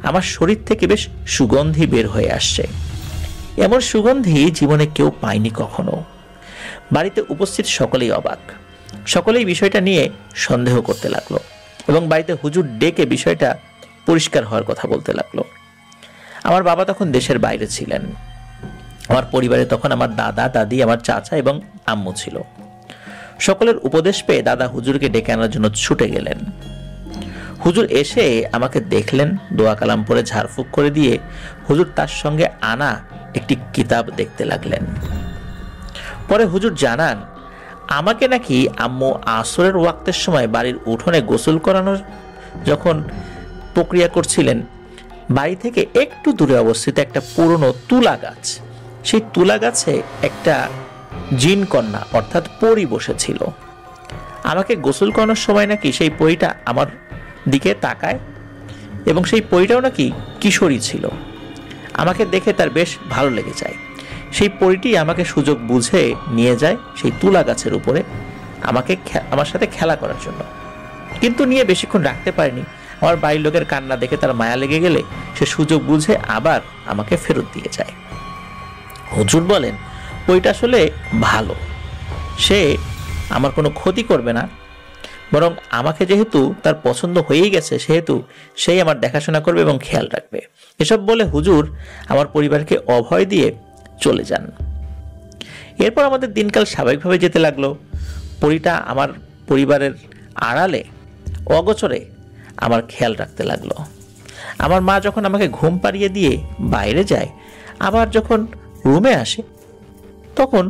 আমার শরীর থেকে বেশ সুগন্ধি বের হয়ে আসছে। এমন সুগন্ধি জীবনে কেউ পায়নি কখনো। বাড়িতে উপস্থিত সকলেই অবাক। সকলেই বিষয়টা নিয়ে সন্দেহ করতে লাগলো এবং বাড়িতে হুজুর ডেকে বিষয়টা পরিষ্কার হওয়ার কথা বলতে লাগলো। আমার বাবা তখন দেশের বাইরে ছিলেন। আমার পরিবারে তখন আমার দাদা, দাদি, আমার চাচা এবং আম্মু ছিল। সকলের উপদেশ পেয়ে দাদা হুজুরকে ডেকে আনার জন্য ছুটে গেলেন। হুজুর এসে আমাকে দেখলেন, দোয়া কালাম পরে ঝাড়ফুঁক করে দিয়ে হুজুর তার সঙ্গে আনা একটি কিতাব দেখতে লাগলেন। পরে হুজুর জানান, আমাকে নাকি আম্মু আসরের ওয়াক্তের সময় বাড়ির উঠোনে গোসল করানোর যখন প্রক্রিয়া করছিলেন, বাড়ি থেকে একটু দূরে অবস্থিত একটা পুরনো তুলা গাছ, সেই তুলা গাছে একটা জিন কন্যা অর্থাৎ পরী বসেছিল। আমাকে গোসল করানোর সময় নাকি সেই পরীটা আমার দিকে তাকায় এবং সেই পরীটাও নাকি কিশোরী ছিল। আমাকে দেখে তার বেশ ভালো লেগে যায়। সেই পরীটি আমাকে সুযোগ বুঝে নিয়ে যায় সেই তুলা গাছের উপরে আমার সাথে খেলা করার জন্য, কিন্তু নিয়ে বেশিক্ষণ রাখতে পারেনি। আমার বাড়ির লোকের কান্না দেখে তার মায়া লেগে গেলে সে সুযোগ বুঝে আবার আমাকে ফেরত দিয়ে যায়। হুজুর বলেন, পরীটা আসলে ভালো, সে আমার কোনো ক্ষতি করবে না, বরং আমাকে যেহেতু তার পছন্দ হয়েই গেছে সেহেতু সেই আমার দেখাশোনা করবে এবং খেয়াল রাখবে। এসব বলে হুজুর আমার পরিবারকে অভয় দিয়ে চলে যান। এরপর আমাদের দিনকাল স্বাভাবিকভাবে যেতে লাগলো। পরীটা আমার পরিবারের আড়ালে অগোচরে আমার খেয়াল রাখতে লাগলো। আমার মা যখন আমাকে ঘুম পাড়িয়ে দিয়ে বাইরে যায়, আবার যখন রুমে আসে, তখন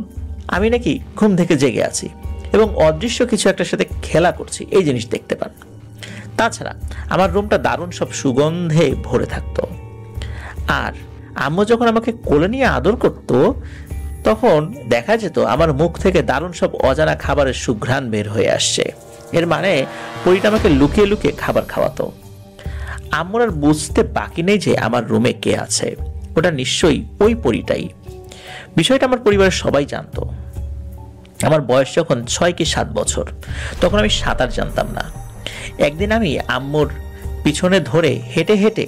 আমি নাকি ঘুম থেকে জেগে আছি এবং অদৃশ্য কিছু একটার সাথে খেলা করছি, এই জিনিস দেখতে পান। তাছাড়া আমার রুমটা দারুণ সব সুগন্ধে ভরে থাকতো। আর আম্মু যখন আমাকে কোলে নিয়ে আদর করত, তখন দেখা যেত আমার মুখ থেকে দারুণ সব অজানা খাবারের সুঘ্রাণ বের হয়ে আসছে। এর মানে পরীটা আমাকে লুকিয়ে লুকিয়ে খাবার খাওয়াতো। আম্মুর আর বুঝতে বাকি নেই যে আমার রুমে কে আছে, ওটা নিশ্চয়ই ওই পরীটাই। বিষয়টা আমার পরিবারের সবাই জানতো। আমার বয়স যখন 6 কি 7 বছর, তখন আমি সাঁতার জানতাম না। একদিন আমি আম্মুর পিছনে ধরে হেঁটে হেঁটে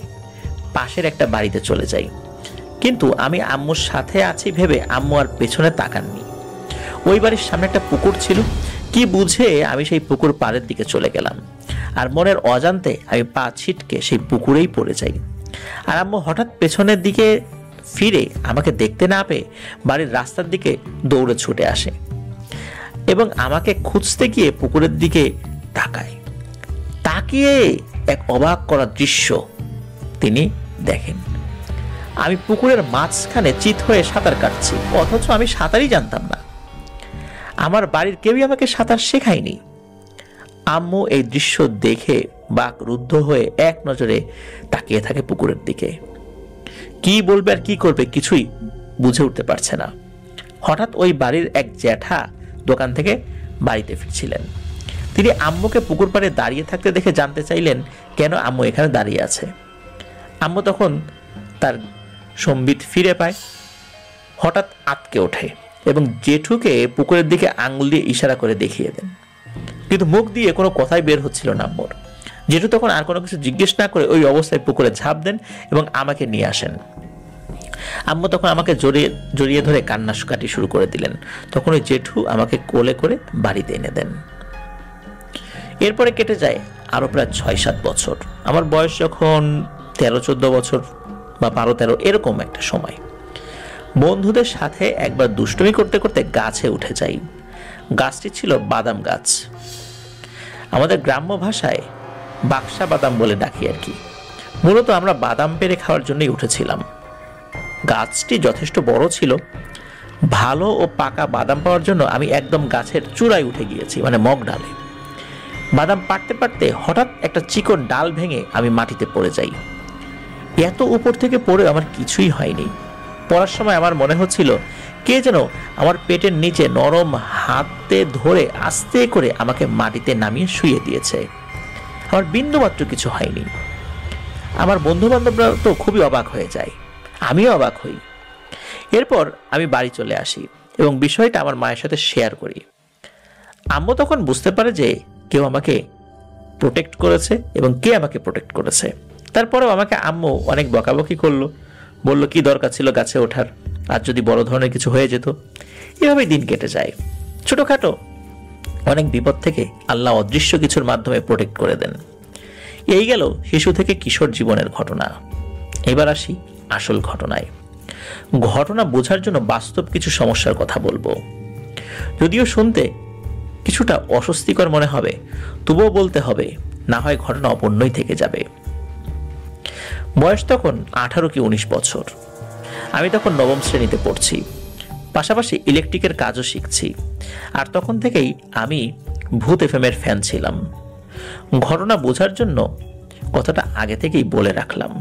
পাশের একটা বাড়িতে চলে যাই, কিন্তু আমি আম্মুর সাথে আছি ভেবে আম্মু আর পেছনে তাকাননি। ওই বাড়ির সামনে একটা পুকুর ছিল, কি বুঝে আমি সেই পুকুর পাড়ের দিকে চলে গেলাম, আর মনের অজান্তে আমি পা ছিটকে সেই পুকুরেই পড়ে যাই। আর আম্মু হঠাৎ পেছনের দিকে ফিরে আমাকে দেখতে না পেয়ে বাড়ির রাস্তার দিকে দৌড়ে ছুটে আসে এবং আমাকে খুঁজতে গিয়ে পুকুরের দিকে তাকায়। তাকিয়ে এক অবাক করা দৃশ্য তিনি দেখেন। আমি পুকুরের মাঝখানে চিত হয়ে সাঁতার কাটছি, অথচ আমি সাঁতারই জানতাম না। আমার বাড়ির কেউই আমাকে সাঁতার শেখায়নি। আম্মু এই দৃশ্য দেখে বাক রুদ্ধ হয়ে এক নজরে তাকিয়ে থাকে পুকুরের দিকে। কি বলবে আর কি করবে কিছুই বুঝে উঠতে পারছে না। হঠাৎ ওই বাড়ির এক জ্যাঠা দোকান থেকে বাড়িতে ফিরছিলেন। তিনি আম্মুকে পুকুর পাড়ে দাঁড়িয়ে থাকতে দেখে জানতে চাইলেন কেন আম্মু এখানে দাঁড়িয়ে আছে। আম্মু তখন তার সম্বিত ফিরে পায়, হঠাৎ আঁতকে ওঠে এবং জেঠুকে পুকুরের দিকে আঙুল দিয়ে ইশারা করে দেখিয়ে দেন, কিন্তু মুখ দিয়ে কোনো কথাই বের হচ্ছিল না আম্মুর। জেঠু তখন আর কোনো কিছু জিজ্ঞেস না করে ওই অবস্থায় পুকুরে ঝাঁপ দেন এবং আমাকে নিয়ে আসেন। আম্মু তখন আমাকে জড়িয়ে ধরে কান্নাকাটি শুরু করে দিলেন। তখন ওই জেঠু আমাকে কোলে করে বাড়িতে এনে দেন। এরপরে কেটে যায় আরো প্রায় 6-7 বছর। আমার বয়স যখন 13-14 বছর বা 12-13 এরকম একটা সময়, বন্ধুদের সাথে একবার দুষ্টুমি করতে করতে গাছে উঠে যাই। গাছটি ছিল বাদাম গাছ, আমাদের গ্রাম্য ভাষায় বাক্সা বাদাম বলে ডাকি আর কি। মূলত আমরা বাদাম পেড়ে খাওয়ার জন্যই উঠেছিলাম। গাছটি যথেষ্ট বড় ছিল। ভালো ও পাকা বাদাম পাওয়ার জন্য আমি একদম গাছের চূড়ায় উঠে গিয়েছি, মানে মগ ডালে। বাদাম পাড়তে পারতে হঠাৎ একটা চিকন ডাল ভেঙে আমি মাটিতে পড়ে যাই। এত উপর থেকে পড়ে আমার কিছুই হয়নি। পড়ার সময় আমার মনে হচ্ছিল কে যেন আমার পেটের নিচে নরম হাতে ধরে আস্তে করে আমাকে মাটিতে নামিয়ে শুইয়ে দিয়েছে। আমার বিন্দুমাত্র কিছু হয়নি। আমার বন্ধু বান্ধবরা তো খুবই অবাক হয়ে যায়, আমিও অবাক হই। এরপর আমি বাড়ি চলে আসি এবং বিষয়টা আমার মায়ের সাথে শেয়ার করি। আম্মু তখন বুঝতে পারে যে কেউ আমাকে প্রোটেক্ট করেছে এবং কে আমাকে প্রোটেক্ট করেছে। তারপরেও আমাকে আম্মু অনেক বকাবকি করলো, বলল কি দরকার ছিল গাছে ওঠার, আর যদি বড় ধরনের কিছু হয়ে যেত। এভাবেই দিন কেটে যায়। ছোটখাটো অনেক বিপদ থেকে আল্লাহ অদৃশ্য কিছুর মাধ্যমে প্রোটেক্ট করে দেন। এই গেল শিশু থেকে কিশোর জীবনের ঘটনা। এবার আসি আসল ঘটনায়। ঘটনা বোঝার জন্য বাস্তব কিছু সমস্যার কথা বলবো। যদিও শুনতে কিছুটা অস্বস্তিকর মনে হবে, তবুও বলতে হবে, না হয় ঘটনা অপূর্ণই থেকে যাবে। বয়স তখন 18 কি 19 বছর। আমি তখন 9ম শ্রেণীতে পড়ছি, পাশাপাশি ইলেকট্রিকের কাজও শিখছি। আর তখন থেকেই আমি ভূত এফএমের ফ্যান ছিলাম। ঘটনা বোঝার জন্য কথাটা আগে থেকেই বলে রাখলাম।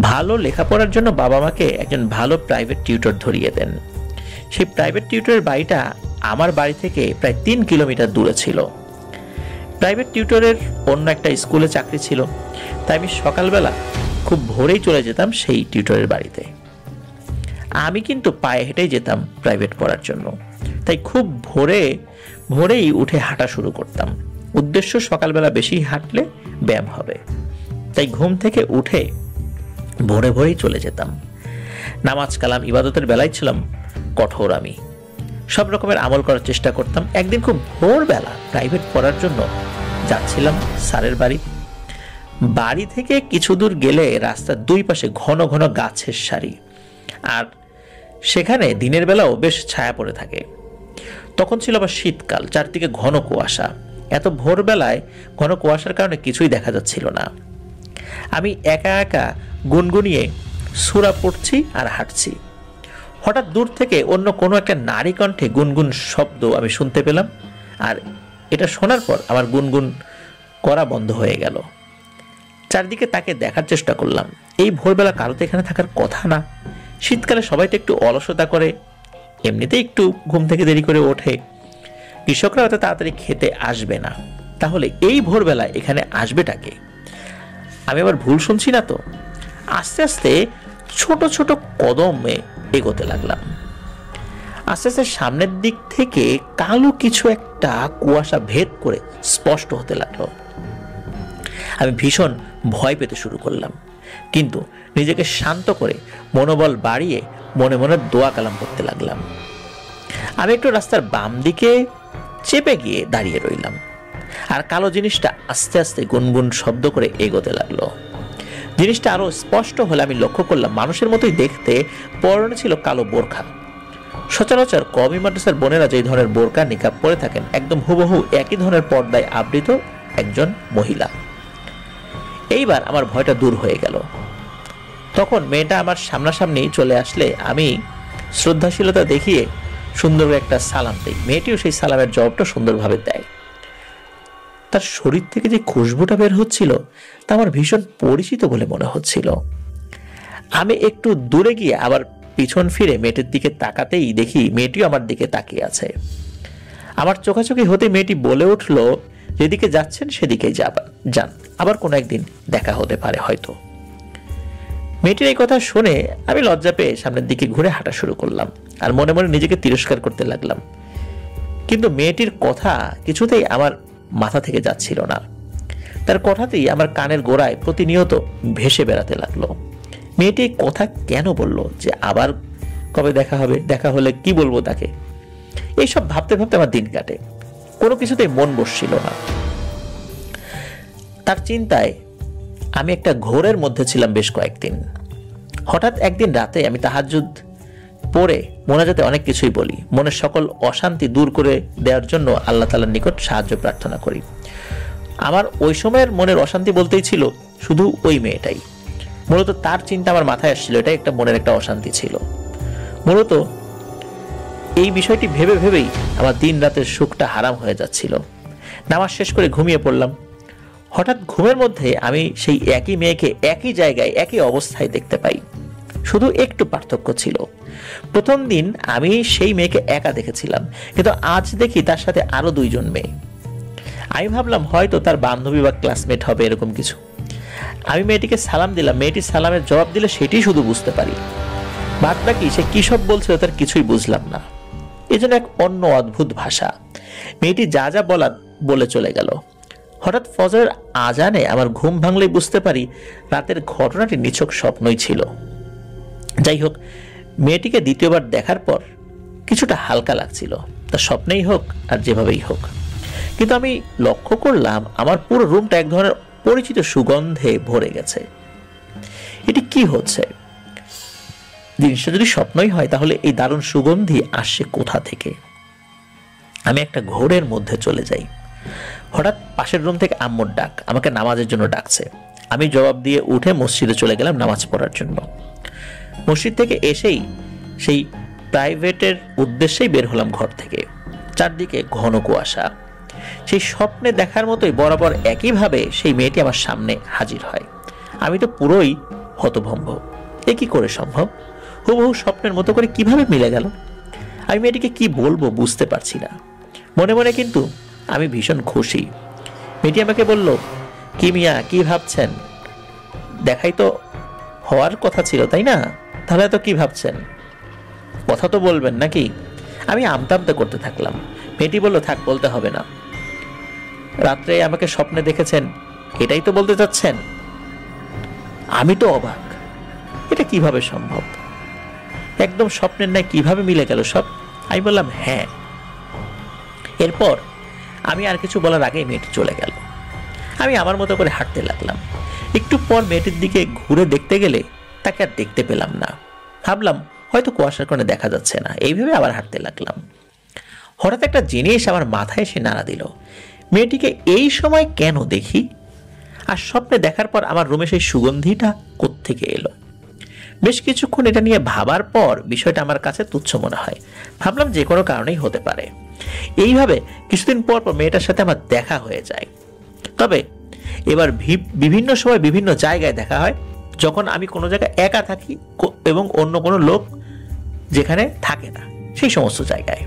ভালো লেখাপড়ার জন্য বাবা মাকে একজন ভালো প্রাইভেট টিউটর ধরিয়ে দেন। সেই প্রাইভেট টিউটরের বাড়িটা আমার বাড়ি থেকে প্রায় 3 কিলোমিটার দূরে ছিল। প্রাইভেট টিউটরের অন্য একটা স্কুলে চাকরি ছিল, তাই আমি সকালবেলা খুব ভোরেই চলে যেতাম সেই টিউটরের বাড়িতে। আমি কিন্তু পায়ে হেঁটেই যেতাম প্রাইভেট পড়ার জন্য, তাই খুব ভোরেই উঠে হাঁটা শুরু করতাম। উদ্দেশ্য সকালবেলা বেশি হাঁটলে ব্যায়াম হবে, তাই ঘুম থেকে উঠে ভোরেই চলে যেতাম। নামাজ কালাম ইবাদতের বেলায় ছিলাম কঠোর। আমি সব রকমের আমল করার চেষ্টা করতাম। একদিন খুব ভোরবেলা প্রাইভেট পড়ার জন্য যাচ্ছিলাম স্যারের বাড়ি থেকে কিছু দূর গেলে রাস্তার দুই পাশে ঘন ঘন গাছের সারি, আর সেখানে দিনের বেলাও বেশ ছায়া পড়ে থাকে। তখন ছিল আবার শীতকাল, চারদিকে ঘন কুয়াশা। এত ভোরবেলায় ঘন কুয়াশার কারণে কিছুই দেখা যাচ্ছিল না। আমি একা একা গুনগুনিয়ে সূরা পড়ছি আর হাঁটছি। হঠাৎ দূর থেকে অন্য কোনো একটা নারী কণ্ঠে গুনগুন শব্দ আমি শুনতে পেলাম, আর এটা শোনার পর আমার গুনগুন করা বন্ধ হয়ে গেল। চারদিকে তাকে দেখার চেষ্টা করলাম। এই ভোরবেলা কারো তো এখানে থাকার কথা না। শীতকালে সবাই তো একটু অলসতা করে, এমনিতেই একটু ঘুম থেকে দেরি করে ওঠে, কৃষকরা হয়তো তাড়াতাড়ি খেতে আসবে না, তাহলে এই ভোরবেলা এখানে আসবেটাকে? আমি আবার ভুল শুনছি না তো? আস্তে আস্তে ছোট ছোট কদমে এগোতে লাগলাম। আস্তে আস্তে সামনের দিক থেকে কালো কিছু একটা কুয়াশা ভেদ করে স্পষ্ট হতে লাগলো। আমি ভীষণ ভয় পেতে শুরু করলাম, কিন্তু নিজেকে শান্ত করে মনোবল বাড়িয়ে মনে মনে দোয়া কালাম করতে লাগলাম। আমি একটু রাস্তার বাম দিকে চেপে গিয়ে দাঁড়িয়ে রইলাম, আর কালো জিনিসটা আস্তে আস্তে গুনগুন শব্দ করে এগোতে লাগলো। জিনিসটা আরো স্পষ্ট হলে আমি লক্ষ্য করলাম মানুষের মতোই দেখতে, পরনে ছিল কালো বোরখা। সচরাচর কওমি মাদ্রাসার বোনেরা যে ধরনের বোরকা নিকাব পরে থাকেন, একদম হুবহু একই ধরনের পর্দায় আবৃত একজন মহিলা। এইবার আমার ভয়টা দূর হয়ে গেল। তখন মেয়েটা আমার সামনাসামনি চলে আসলে আমি শ্রদ্ধাশীলতা দেখিয়ে সুন্দর একটা সালাম দিই। মেয়েটিও সেই সালামের জবাবটা সুন্দরভাবে দেয়। তার শরীর থেকে যে খুশবুটা বের হচ্ছিল তা আমার ভীষণ পরিচিত বলে মনে হচ্ছিল। আমি একটু দূরে গিয়ে আবার পিছন ফিরে মেয়েটির দিকে তাকাতেই দেখি মেয়েটিও আমার দিকে তাকিয়ে আছে। আমার চোখাচোখি হতে মেয়েটি বলে উঠল, যেদিকে যাচ্ছেন সেদিকেই যান, আবার কোনো একদিন দেখা হতে পারে হয়তো। মেয়েটির এই কথা শুনে আমি লজ্জা পেয়ে সামনের দিকে ঘুরে হাঁটা শুরু করলাম আর মনে মনে নিজেকে তিরস্কার করতে লাগলাম। কিন্তু মেয়েটির কথা কিছুতেই আমার মাথা থেকে যাচ্ছিল না। তার কথাতেই আমার কানের গোড়ায় প্রতিনিয়ত ভেসে বেড়াতে লাগলো। মেয়েটি কথা কেন বলল যে আবার কবে দেখা হবে, দেখা হলে কি বলবো তাকে, এইসব ভাবতে ভাবতে আমার দিন কাটে। কোনো কিছুতেই মন বসছিল না। তার চিন্তায় আমি একটা ঘোরের মধ্যে ছিলাম বেশ কয়েকদিন। হঠাৎ একদিন রাতে আমি তাহাজ্জুদ পড়ে মোনাজাতে অনেক কিছুই বলি, মনের সকল অশান্তি দূর করে দেওয়ার জন্য আল্লাহ তাআলার নিকট সাহায্য প্রার্থনা করি। আমার ওই সময়ের মনের অশান্তি বলতেই ছিল শুধু ওই মেয়েটাই। মূলত তার চিন্তা আমার মাথায় আসছিল, এটাই একটা মনের একটা অশান্তি ছিল। মূলত এই বিষয়টি ভেবে ভেবেই আমার দিন রাতের সুখটা হারাম হয়ে যাচ্ছিল। নামাজ শেষ করে ঘুমিয়ে পড়লাম। হঠাৎ ঘুমের মধ্যে আমি সেই একই মেয়েকে একই জায়গায় একই অবস্থায় দেখতে পাই। শুধু একটু পার্থক্য ছিল। প্রথম দিন আমি সেই মেয়েকে একা দেখেছিলাম, কিন্তু আজ দেখি তার সাথে আরো দুইজন মেয়ে। আমি ভাবলাম হয়তো তার বান্ধবী বা ক্লাসমেট হবে, এরকম কিছু। আমি মেয়েটিকে সালাম দিলাম। মেয়েটি সালামের জবাব দিলে সেটি শুধু বুঝতে পারি, বাদ বাকি সে কি সব বলছিল তার কিছুই বুঝলাম না। এই জন্য এক অন্য অদ্ভুত ভাষা। মেয়েটি যা যা বলার বলে চলে গেল। হঠাৎ ফজরের আজানে আমার ঘুম ভাঙলেই বুঝতে পারি রাতের ঘটনাটি নিছক স্বপ্নই ছিল। যাই হোক, মেয়েটিকে দ্বিতীয়বার দেখার পর কিছুটা হালকা লাগছিল, তা স্বপ্নেই হোক আর যেভাবেই হোক। কিন্তু আমি লক্ষ্য করলাম আমার পুরো রুমটা এক ধরনের পরিচিত সুগন্ধে ভরে গেছে। এটি কি হচ্ছে? জিনিসটা যদি স্বপ্নই হয় তাহলে এই দারুণ সুগন্ধি আসছে কোথা থেকে? আমি একটা ঘোরের মধ্যে চলে যাই। হঠাৎ পাশের রুম থেকে আম্মুর ডাক, আমাকে নামাজের জন্য ডাকছে। আমি জবাব দিয়ে উঠে মসজিদে চলে গেলাম নামাজ পড়ার জন্য। মসজিদ থেকে এসেই সেই প্রাইভেটের উদ্দেশ্যেই বের হলাম ঘর থেকে। চারদিকে ঘন কুয়াশা। সেই স্বপ্নে দেখার মতোই বরাবর একইভাবে সেই মেয়েটি আমার সামনে হাজির হয়। আমি তো পুরোই হতভম্ব। এ কি করে সম্ভব? হুবহু স্বপ্নের মতো করে কিভাবে মিলে গেল? আমি মেয়েটিকে কি বলবো বুঝতে পারছি না। মনে মনে কিন্তু আমি ভীষণ খুশি। মেয়েটি আমাকে বলল, কি মিয়া, কি ভাবছেন? দেখাই তো হওয়ার কথা ছিল, তাই না? তাহলে তো কি ভাবছেন? কথা তো বলবেন নাকি? আমি আমতা আমতা করতে থাকলাম। মেয়েটি বলল, থাক, বলতে হবে না। রাত্রে আমাকে স্বপ্নে দেখেছেন, এটাই তো বলতে চাচ্ছেন? আমি তো অবাক, এটা কিভাবে সম্ভব? একদম স্বপ্নের ন্যায় কিভাবে মিলে গেল সব? আমি বললাম, হ্যাঁ। এরপর আমি আর কিছু বলার আগেই মেয়েটি চলে গেল। আমি আমার মতো করে হাঁটতে লাগলাম। একটু পর মেয়েটির দিকে ঘুরে দেখতে গেলে তাকে আর দেখতে পেলাম না। ভাবলাম হয়তো কুয়াশার কারণে দেখা যাচ্ছে না, এইভাবে আবার হাঁটতে লাগলাম। হঠাৎ একটা জিনিস আমার মাথায় এসে নাড়া দিল। মেয়েটিকে এই সময় কেন দেখি? আর স্বপ্নে দেখার পর আমার রুমে সেই সুগন্ধিটা কোত্থেকে এলো? বেশ কিছুক্ষণ এটা নিয়ে ভাবার পর বিষয়টা আমার কাছে তুচ্ছ মনে হয়। ভাবলাম যে কোনো কারণেই হতে পারে। এইভাবে কিছুদিন পর পর মেয়েটার সাথে আমার দেখা হয়ে যায়। তবে এবার বিভিন্ন সময় বিভিন্ন জায়গায় দেখা হয়, যখন আমি কোনো জায়গায় একা থাকি এবং অন্য কোনো লোক যেখানে থাকে না সেই সমস্ত জায়গায়।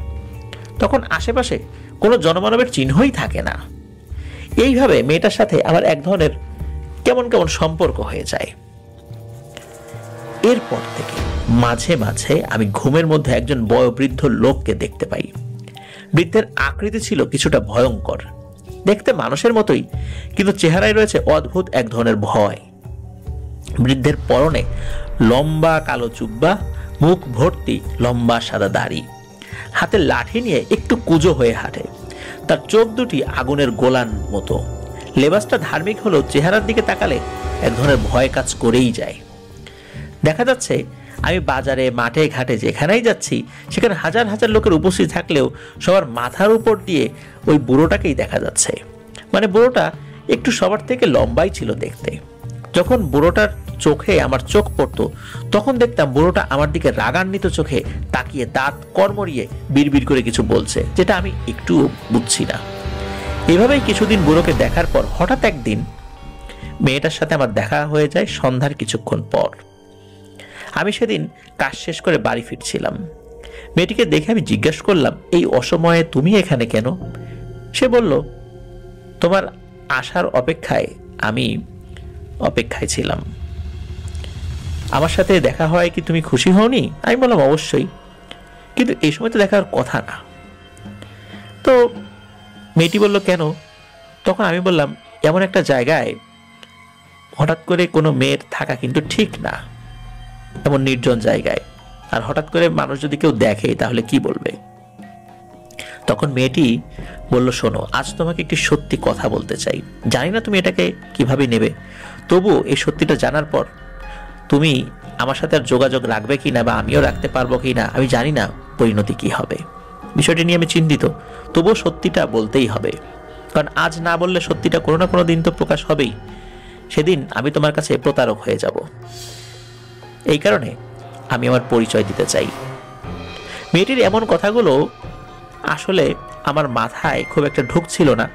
তখন আশেপাশে কোনো জনমানবের চিহ্নই থাকে না। এইভাবে মেয়েটার সাথে আমার এক ধরনের কেমন কেমন সম্পর্ক হয়ে যায়। এরপর থেকে মাঝে মাঝে আমি ঘুমের মধ্যে একজন বয়োবৃদ্ধ লোককে দেখতে পাই। বৃদ্ধের আকৃতি ছিল কিছুটা ভয়ঙ্কর, দেখতে মানুষের মতোই, কিন্তু চেহারায় রয়েছে অদ্ভুত এক ধরনের ভয়। বৃদ্ধের পরনে লম্বা কালো জুব্বা, মুখ ভর্তি লম্বা সাদা দাড়ি, হাতে লাঠি নিয়ে একটু কুঁজো হয়ে হাঁটে। তার চোখ দুটি আগুনের গোলার মতো। লেবাসটা ধার্মিক হলেও চেহারার দিকে তাকালে এক ধরনের ভয় কাজ করেই যায়। দেখা যাচ্ছে আমি বাজারে, মাঠে ঘাটে যেখানেই যাচ্ছি সেখানে হাজার হাজার লোকের উপস্থিত থাকলেও সবার মাথার উপর দিয়ে ওই বুড়োটাকেই দেখা যাচ্ছে। মানে বুড়োটা একটু সবার থেকে লম্বাই ছিল দেখতে। যখন বুড়োটার চোখে আমার চোখ পড়তো তখন দেখতাম বুড়োটা আমার দিকে রাগান্বিত চোখে তাকিয়ে দাঁত কড়মড়িয়ে বিড়বিড় করে কিছু বলছে, যেটা আমি একটুও বুঝছি না। এভাবেই কিছুদিন বুড়োকে দেখার পর হঠাৎ একদিন মেয়েটার সাথে আমার দেখা হয়ে যায় সন্ধ্যার কিছুক্ষণ পর। আমি সেদিন কাজ শেষ করে বাড়ি ফিরছিলাম। মেয়েটিকে দেখে আমি জিজ্ঞাসা করলাম, এই অসময়ে তুমি এখানে কেন? সে বলল, তোমার আসার আমি অপেক্ষায় ছিলাম। আমার সাথে দেখা হয় কি তুমি খুশি হওনি? আমি বললাম, অবশ্যই, কিন্তু এই সময় তো দেখার কথা না। তো মেয়েটি বলল, কেন? তখন আমি বললাম, এমন একটা জায়গায় হঠাৎ করে কোনো মেয়ের থাকা কিন্তু ঠিক না, এমন নির্জন জায়গায়। আর হঠাৎ করে মানুষ যদি কেউ দেখে তাহলে কি বলবে? তখন মেয়েটি বলল, শোনো, আজ তোমাকে একটি সত্যি কথা বলতে চাই। জানি না তুমি এটাকে কিভাবে নেবে, তবু এই সত্যিটা জানার পর তুমি আমার সাথে আর যোগাযোগ রাখবে কিনা বা আমিও রাখতে পারবো কিনা আমি জানি না, পরিণতি কি হবে। বিষয়টি নিয়ে আমি চিন্তিত, তবুও সত্যিটা বলতেই হবে, কারণ আজ না বললে সত্যিটা কোনো না কোনো দিন তো প্রকাশ হবেই। সেদিন আমি তোমার কাছে প্রতারক হয়ে যাব। এই কারণে আমি আমার পরিচয় দিতে চাই। মেয়েটির এমন কথাগুলো আসলে আমার মাথায় খুব একটা ঢুকছিল না।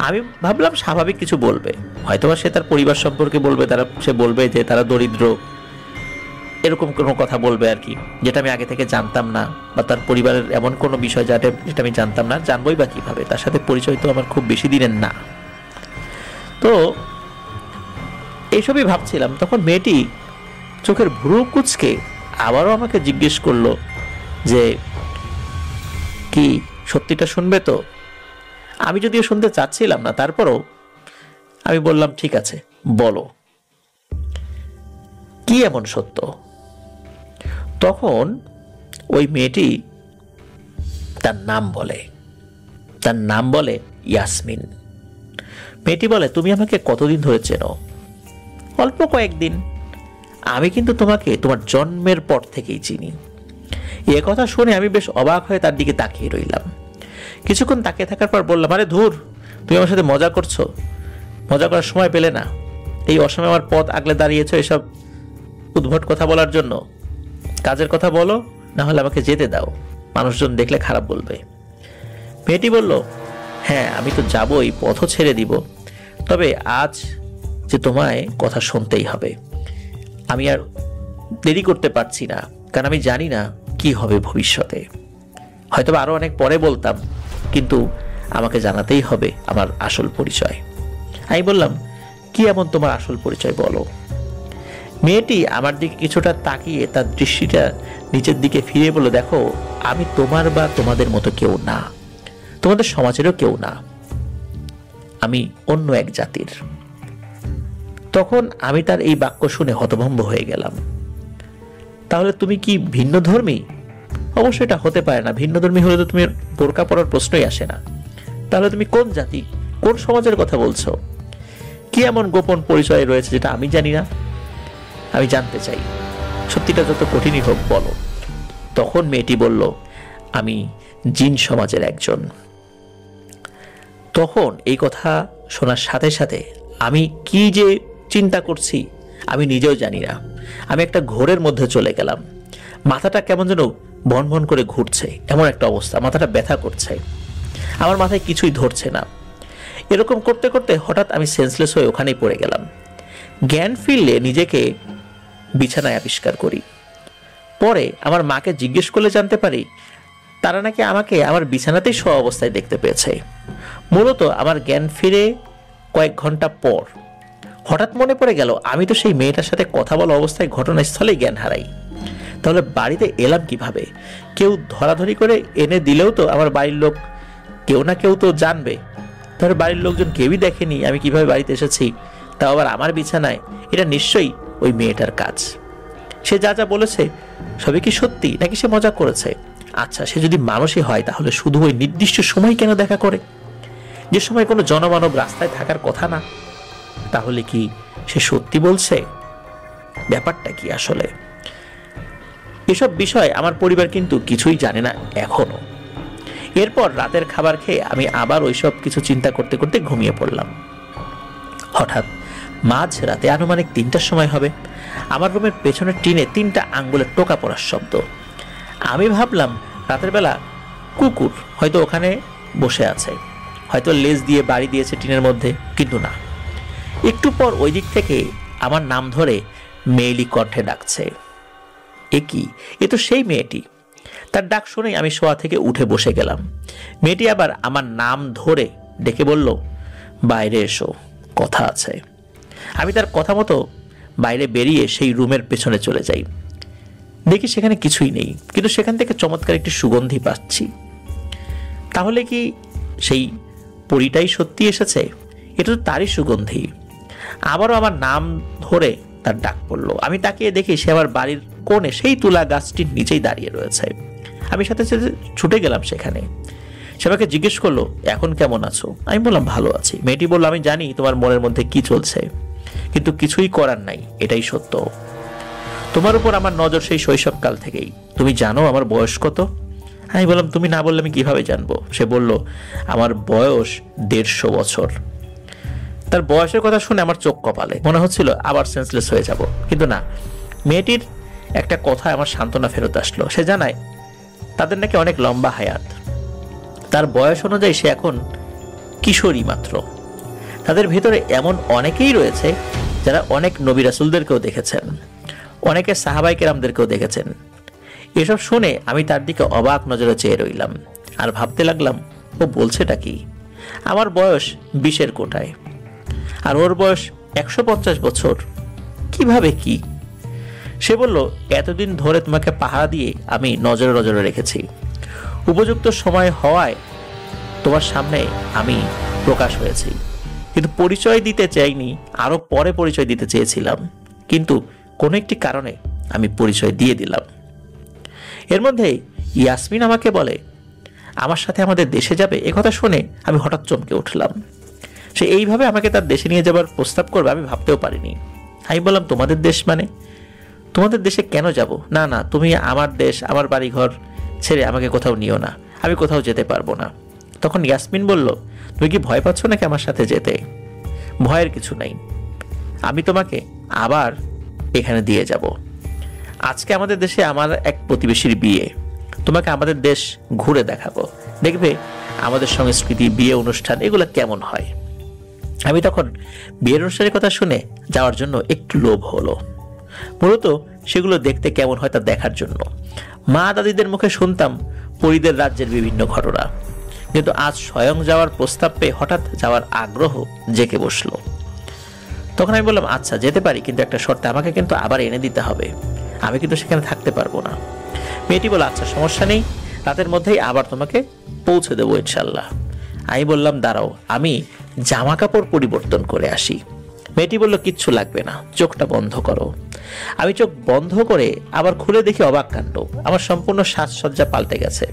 আমি ভাবলাম স্বাভাবিক কিছু বলবে, হয়তোবা সে তার পরিবার সম্পর্কে বলবে, সে বলবে যে তারা দরিদ্র, এরকম কোনো কথা বলবে আর কি, যেটা আমি আগে থেকে জানতাম না, বা তার পরিবারের এমন কোনো বিষয় যেটা আমি জানতাম না, জানবই বা কিভাবে? তার সাথে পরিচয় তো আমার খুব বেশি দিনের না। তো এইসবই ভাবছিলাম, তখন মেয়েটি চোখের ভ্রু কুঁচকে আবারও আমাকে জিজ্ঞেস করলো যে, কি সত্যিটা শুনবে তো? আমি যদিও শুনতে চাচ্ছিলাম না, তারপরও আমি বললাম, ঠিক আছে, বলো কি এমন সত্য? তখন ওই মেয়েটি তার নাম বলে ইয়াসমিন। মেয়েটি বলে, তুমি আমাকে কতদিন ধরে চেনো? অল্প কয়েকদিন। আমি কিন্তু তোমাকে তোমার জন্মের পর থেকেই চিনি। এ কথা শুনে আমি বেশ অবাক হয়ে তার দিকে তাকিয়ে রইলাম। কিছুক্ষণ তাকিয়ে থাকার পর বললাম, আরে ধুর, তুমি আমার সাথে মজা করছো? মজা করার সময় পেলে না? এই অসময়ে আমার পথ আগলে দাঁড়িয়েছো এসব উদ্ভট কথা বলার জন্য? কাজের কথা বলো, না হলে আমাকে যেতে দাও, মানুষজন দেখলে খারাপ বলবে। মেয়েটি বলল, হ্যাঁ, আমি তো যাবই, পথও ছেড়ে দিব, তবে আজ যে তোমায় কথা শুনতেই হবে। আমি আর দেরি করতে পারছি না, কারণ আমি জানি না কি হবে ভবিষ্যতে। হয়তো আরো অনেক পরে বলতাম, কিন্তু আমাকে জানাতেই হবে আমার আসল পরিচয়। আমি বললাম, কি এমন তোমার আসল পরিচয় বলো? মেয়েটি আমার দিকে কিছুটা তাকিয়ে তার দৃষ্টিটা নিচের দিকে ফিরে বলল, দেখো, আমি তোমার বা তোমাদের মতো কেউ না, তোমাদের সমাজেরও কেউ না, আমি অন্য এক জাতির। তখন আমি তার এই বাক্য শুনে হতভম্ব হয়ে গেলাম। তাহলে তুমি কি ভিন্ন ধর্মী? অবশ্যই এটা হতে পারে না, ভিন্ন ধর্মী হলে তো তুমি বোরকা পরার প্রশ্নই আসে না। তাহলে তুমি কোন জাতি, কোন সমাজের কথা বলছো? কি এমন গোপন পরিচয় রয়েছে যেটা আমি জানি না? আমি জানতে চাই, সত্যিটা যত কঠিনই হোক বলো। তখন মেয়েটি বলল, আমি জিন সমাজের একজন। তখন এই কথা শোনার সাথে সাথে আমি কি যে চিন্তা করছি আমি নিজেও জানি না। আমি একটা ঘোরের মধ্যে চলে গেলাম। মাথাটা কেমন যেন ভন ভন করে ঘুরছে, এমন একটা অবস্থা, মাথাটা ব্যথা করছে, আমার মাথায় কিছুই ধরছে না। এরকম করতে করতে হঠাৎ আমি সেন্সলেস হয়ে ওখানেই পড়ে গেলাম। জ্ঞান ফিরলে নিজেকে বিছানায় আবিষ্কার করি। পরে আমার মাকে জিজ্ঞেস করলে জানতে পারি তারা নাকি আমাকে আমার বিছানাতেই শোয়া অবস্থায় দেখতে পেয়েছে। মূলত আমার জ্ঞান ফিরে কয়েক ঘন্টা পর হঠাৎ মনে পড়ে গেল আমি তো সেই মেয়েটার সাথে কথা বলা অবস্থায় ঘটনাস্থলেই জ্ঞান হারাই। তাহলে বাড়িতে এলাম কিভাবে? কেউ ধরাধরি করে এনে দিলেও তো আমার বাড়ির লোক কেউ না কেউ তো জানবে। তাহলে বাড়ির লোকজন কেউই দেখেনি আমি কিভাবে বাড়িতে এসেছি, তাও আবার আমার বিছানায়। এটা নিশ্চয়ই ওই মেয়েটার কাজ। সে যা যা বলেছে সবই কি সত্যি, নাকি সে মজা করেছে? আচ্ছা, সে যদি মানুষই হয় তাহলে শুধু ওই নির্দিষ্ট সময় কেন দেখা করে, যে সময় কোনো জনমানব রাস্তায় থাকার কথা না? তাহলে কি সে সত্যি বলছে? ব্যাপারটা কি আসলে? এসব বিষয় আমার পরিবার কিন্তু কিছুই জানে না এখনো। এরপর রাতের খাবার খেয়ে আমি আবার ওইসব কিছু চিন্তা করতে করতে ঘুমিয়ে পড়লাম। হঠাৎ মাঝ রাতে আনুমানিক 3টার সময় হবে, আমার রুমের পেছনের টিনে 3টা আঙ্গুলের টোকা পড়ার শব্দ। আমি ভাবলাম রাতের বেলা কুকুর হয়তো ওখানে বসে আছে, হয়তো লেজ দিয়ে বাড়ি দিয়েছে টিনের মধ্যে, কিন্তু না। একটু পর ওই দিক থেকে আমার নাম ধরে মেয়েলি কণ্ঠে ডাকছে। এ কি? এ তো সেই মেয়েটি। তার ডাক শুনেই আমি শোয়া থেকে উঠে বসে গেলাম। মেয়েটি আবার আমার নাম ধরে ডেকে বলল, বাইরে এসো, কথা আছে। আমি তার কথা মতো বাইরে বেরিয়ে সেই রুমের পেছনে চলে যাই। দেখি সেখানে কিছুই নেই, কিন্তু সেখান থেকে চমৎকার একটি সুগন্ধি পাচ্ছি। তাহলে কি সেই পরীটাই সত্যি এসেছে? এটা তো তারই সুগন্ধি। আবারও আমার নাম ধরে তার ডাক পড়লো। আমি তাকিয়ে দেখি সে আমার বাড়ির কোণে সেই তুলা গাছটির নিচেই দাঁড়িয়ে রয়েছে। আমি সাথে সাথে ছুটে গেলাম সেখানে। সে আমাকে জিজ্ঞেস করলো, এখন কেমন আছো? আমি বললাম, ভালো আছি। মেয়েটি বলল, আমি জানি তোমার মনের মধ্যে কি চলছে, কিন্তু কিছুই করার নাই, এটাই সত্য। তোমার উপর আমার নজর সেই শৈশবকাল থেকেই। তুমি জানো আমার বয়স কত? আমি বললাম, তুমি না বললে আমি কিভাবে জানবো? সে বলল, আমার বয়স 150 বছর। তার বয়সের কথা শুনে আমার চোখ কপালে, মনে হচ্ছিল আবার সেন্সলেস হয়ে যাব, কিন্তু না। মেয়েটির একটা কথা আমার সান্ত্বনা ফেরত আসলো। সে জানায় তাদের নাকি অনেক লম্বা হায়াত। তার বয়স অনুযায়ী সে এখন কিশোরী মাত্র। তাদের ভেতরে এমন অনেকেই রয়েছে যারা অনেক নবী রাসূলদেরকেও দেখেছেন, অনেকে সাহাবায়ে কেরামদেরকেও দেখেছেন। এসব শুনে আমি তার দিকে অবাক নজরে চেয়ে রইলাম আর ভাবতে লাগলাম, ও বলছেটা কি? আমার বয়স 20-এর কোটায়, আর ওর বয়স 150 বছর। কিভাবে কি? সে বলল, এতদিন ধরে তোমাকে পাহারা দিয়ে আমি নজরে নজরে রেখেছি। উপযুক্ত সময় হওয়ায় তোমার সামনে আমি প্রকাশ হয়েছি, কিন্তু পরিচয় দিতে চাইনি, আরো পরে পরিচয় দিতে চেয়েছিলাম, কিন্তু কোনো একটি কারণে আমি পরিচয় দিয়ে দিলাম। এর মধ্যে ইয়াসমিন আমাকে বলে আমার সাথে আমাদের দেশে যাবে। একথা শুনে আমি হঠাৎ চমকে উঠলাম। সে এইভাবে আমাকে তার দেশে নিয়ে যাবার প্রস্তাব করবে আমি ভাবতেও পারিনি। আমি বললাম, তোমাদের দেশ মানে? তোমাদের দেশে কেন যাব? না না, তুমি আমার দেশ, আমার বাড়িঘর ছেড়ে আমাকে কোথাও নিও না, আমি কোথাও যেতে পারবো না। তখন ইয়াসমিন বলল, তুমি কি ভয় পাচ্ছ নাকি আমার সাথে যেতে? ভয়ের কিছু নাই, আমি তোমাকে আবার এখানে দিয়ে যাব। আজকে আমাদের দেশে আমার এক প্রতিবেশীর বিয়ে, তোমাকে আমাদের দেশ ঘুরে দেখাবো, দেখবে আমাদের সংস্কৃতি, বিয়ে অনুষ্ঠান এগুলো কেমন হয়। আমি তখন বিয়ের অনুষ্ঠানের কথা শুনে যাওয়ার জন্য একটু লোভ হলো, মূলত সেগুলো দেখতে কেমন হয় তা দেখার জন্য। মা দাদিদের মুখে শুনতাম পরীদের রাজ্যের বিভিন্ন ঘটনা, কিন্তু আজ স্বয়ং যাওয়ার প্রস্তাব পেয়ে হঠাৎ যাওয়ার আগ্রহ জেগে বসলো। তখন আমি বললাম, আচ্ছা যেতে পারি, কিন্তু একটা শর্তে, আমাকে কিন্তু আবার এনে দিতে হবে, আমি কিন্তু সেখানে থাকতে পারবো না। মেয়েটি বলল, আচ্ছা সমস্যা নেই, রাতের মধ্যেই আবার তোমাকে পৌঁছে দেবো ইনশাল্লাহ। আমি বললাম, দাঁড়াও, আমি জামা কাপড় পরিবর্তন করে আসি। মেয়েটি বলল, কিচ্ছু লাগবে না, চোখটা বন্ধ করো। আমি চোখ বন্ধ করে আবার খুলে দেখি অবাক কাণ্ড, আমার সম্পূর্ণ সাজসজ্জা পাল্টে গেছে।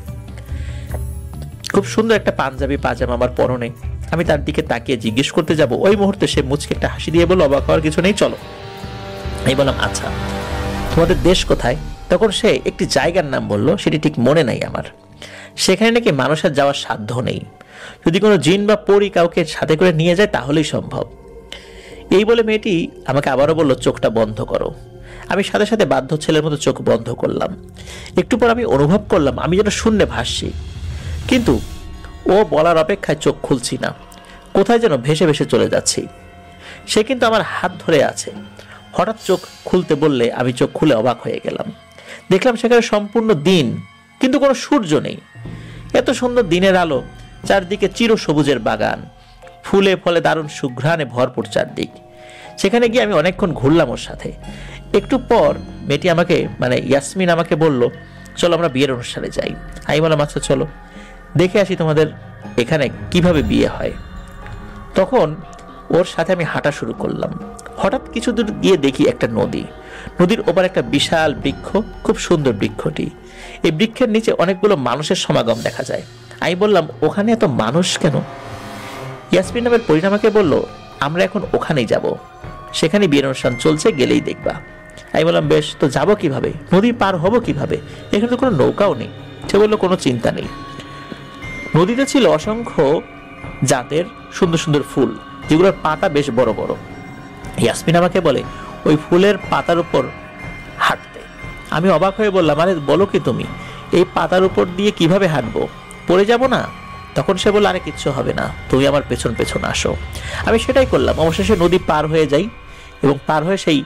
খুব সুন্দর একটা পাঞ্জাবি পাজামা আমার পরনে। আমি তার দিকে তাকিয়ে জিজ্ঞেস করতে যাব, ওই মুহূর্তে সে মুচকে একটা হাসি দিয়ে বলল, অবাক হওয়ার কিছু নেই, চলো। আমি বললাম, আচ্ছা তোমাদের দেশ কোথায়? তখন সে একটি জায়গার নাম বলল, সেটি ঠিক মনে নাই আমার। সেখানে নাকি মানুষের যাওয়ার সাধ্য নেই, যদি কোনো জিন বা পরী কাউকে সাথে করে নিয়ে যায় তাহলেই সম্ভব। এই বলে মেয়েটি আমাকে আবারও বলল, চোখটা বন্ধ করো। আমি সাথে সাথে বাধ্য ছেলের মতো চোখ বন্ধ করলাম। একটু পর আমি অনুভব করলাম আমি যেন শূন্যে ভাসছি, কিন্তু ও বলার অপেক্ষায় চোখ খুলছি না, কোথায় যেন ভেসে ভেসে চলে যাচ্ছি। সে কিন্তু আমার হাত ধরে আছে। হঠাৎ চোখ খুলতে বললে আমি চোখ খুলে অবাক হয়ে গেলাম। দেখলাম সেখানে সম্পূর্ণ দিন, কিন্তু কোনো সূর্য নেই। এত সুন্দর দিনের আলো, চারদিকে চির সবুজের বাগান, ফুলে ফলে দারুণ সুঘ্রাণে ভরপুর চারদিক। সেখানে গিয়ে আমি অনেকক্ষণ ঘুরলাম ওর সাথে। একটু পর মেয়েটি আমাকে, মানে ইয়াসমিন আমাকে বলল, চলো আমরা বিয়ের অনুষ্ঠানে যাই। আমি বললাম, আচ্ছা চলো, দেখে আসি তোমাদের এখানে কিভাবে বিয়ে হয়। তখন ওর সাথে আমি হাঁটা শুরু করলাম। হঠাৎ কিছু দূর গিয়ে দেখি একটা নদী, নদীর ওপর একটা বিশাল বৃক্ষ, খুব সুন্দর বৃক্ষটি। এই বৃক্ষের নিচে অনেকগুলো মানুষের সমাগম দেখা যায়। আমি বললাম, ওখানে এত মানুষ কেন? ইয়াসমিন নামের পরী আমাকে বলল, আমরা এখন ওখানেই যাব, সেখানে বিয়ের অনুষ্ঠান চলছে, গেলেই দেখবা। আমি বললাম বেশ, তো যাবো কিভাবে, নদী পার হবো কিভাবে, এখানে তো কোনো নৌকাও নেই। সে বললো কোনো চিন্তা নেই। নদীতে ছিল অসংখ্য জাতের সুন্দর সুন্দর ফুল, যেগুলোর পাতা বেশ বড় বড়। ইয়াসমিন আমাকে বলে ওই ফুলের পাতার উপর হাঁটতে। আমি অবাক হয়ে বললাম, আরে বলো কি তুমি, এই পাতার উপর দিয়ে কিভাবে হাঁটবো, পড়ে যাব না? তখন সে বলল, আরে কিচ্ছু হবে না, তুমি আমার পেছন পেছন আসো। আমি সেটাই করলাম। অবশেষে নদী পার হয়ে যাই এবং পার হয়ে সেই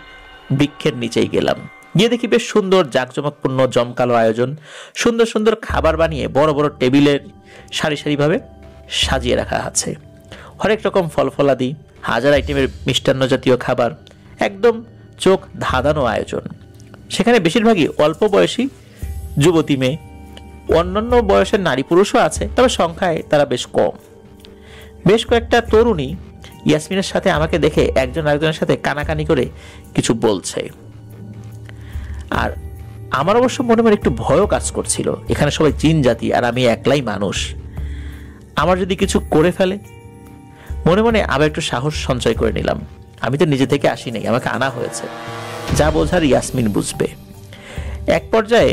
বৃক্ষের নিচেই গেলাম। গিয়ে দেখি বেশ সুন্দর জাঁকজমকপূর্ণ জমকালো আয়োজন, সুন্দর সুন্দর খাবার বানিয়ে বড় বড় টেবিলের সারি সারিভাবে সাজিয়ে রাখা আছে। হরেক রকম ফল ফলাদি, হাজার আইটেমের মিষ্টান্ন জাতীয় খাবার, একদম চোখ ধাঁধানো আয়োজন। সেখানে বেশিরভাগই অল্প বয়সী যুবতী মেয়ে, অন্যান্য বয়সের নারী পুরুষও আছে, তবে সংখ্যায় তারা বেশ কম। বেশ কয়েকটা তরুণী ইয়াসমিনের সাথে আমাকে দেখে একজন আরেকজনের সাথে কানাকানি করে কিছু বলছে। আর আমার অবশ্য মনে মনে একটু ভয়ও কাজ করছিল, এখানে সবাই জিন জাতি আর আমি একলাই মানুষ, আমার যদি কিছু করে ফেলে। মনে মনে আবার একটু সাহস সঞ্চয় করে নিলাম, আমি তো নিজে থেকে আসি নাই, আমাকে আনা হয়েছে, যা বোঝার ইয়াসমিন বুঝবে। এক পর্যায়ে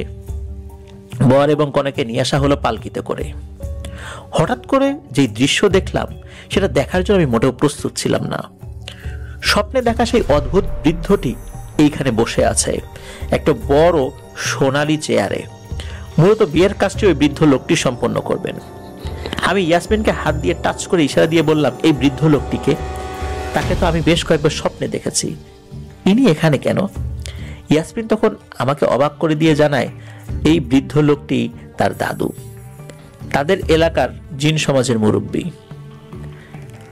বর এবং কনেকে নিয়ে আসা হলো পালকিতে করে। হঠাৎ করে যেই দৃশ্য দেখলাম, সেটা দেখার জন্য আমি মোটেও প্রস্তুত ছিলাম না। স্বপ্নে দেখা সেই অদ্ভুত বৃদ্ধটি এইখানে বসে আছে একটা বড় সোনালী চেয়ারে। মূলত বিয়ের কাজটি ওই বৃদ্ধ লোকটি সম্পন্ন করবেন। আমি ইয়াসমিনকে হাত দিয়ে টাচ করে ইশারা দিয়ে বললাম, এই বৃদ্ধ লোকটিকে? তাকে তো আমি বেশ কয়েকবার স্বপ্নে দেখেছি, ইনি এখানে কেন? ইয়াসমিন তখন আমাকে অবাক করে দিয়ে জানায়, এই বৃদ্ধ লোকটি তার দাদু, তাদের এলাকার জিন সমাজের মুরব্বী।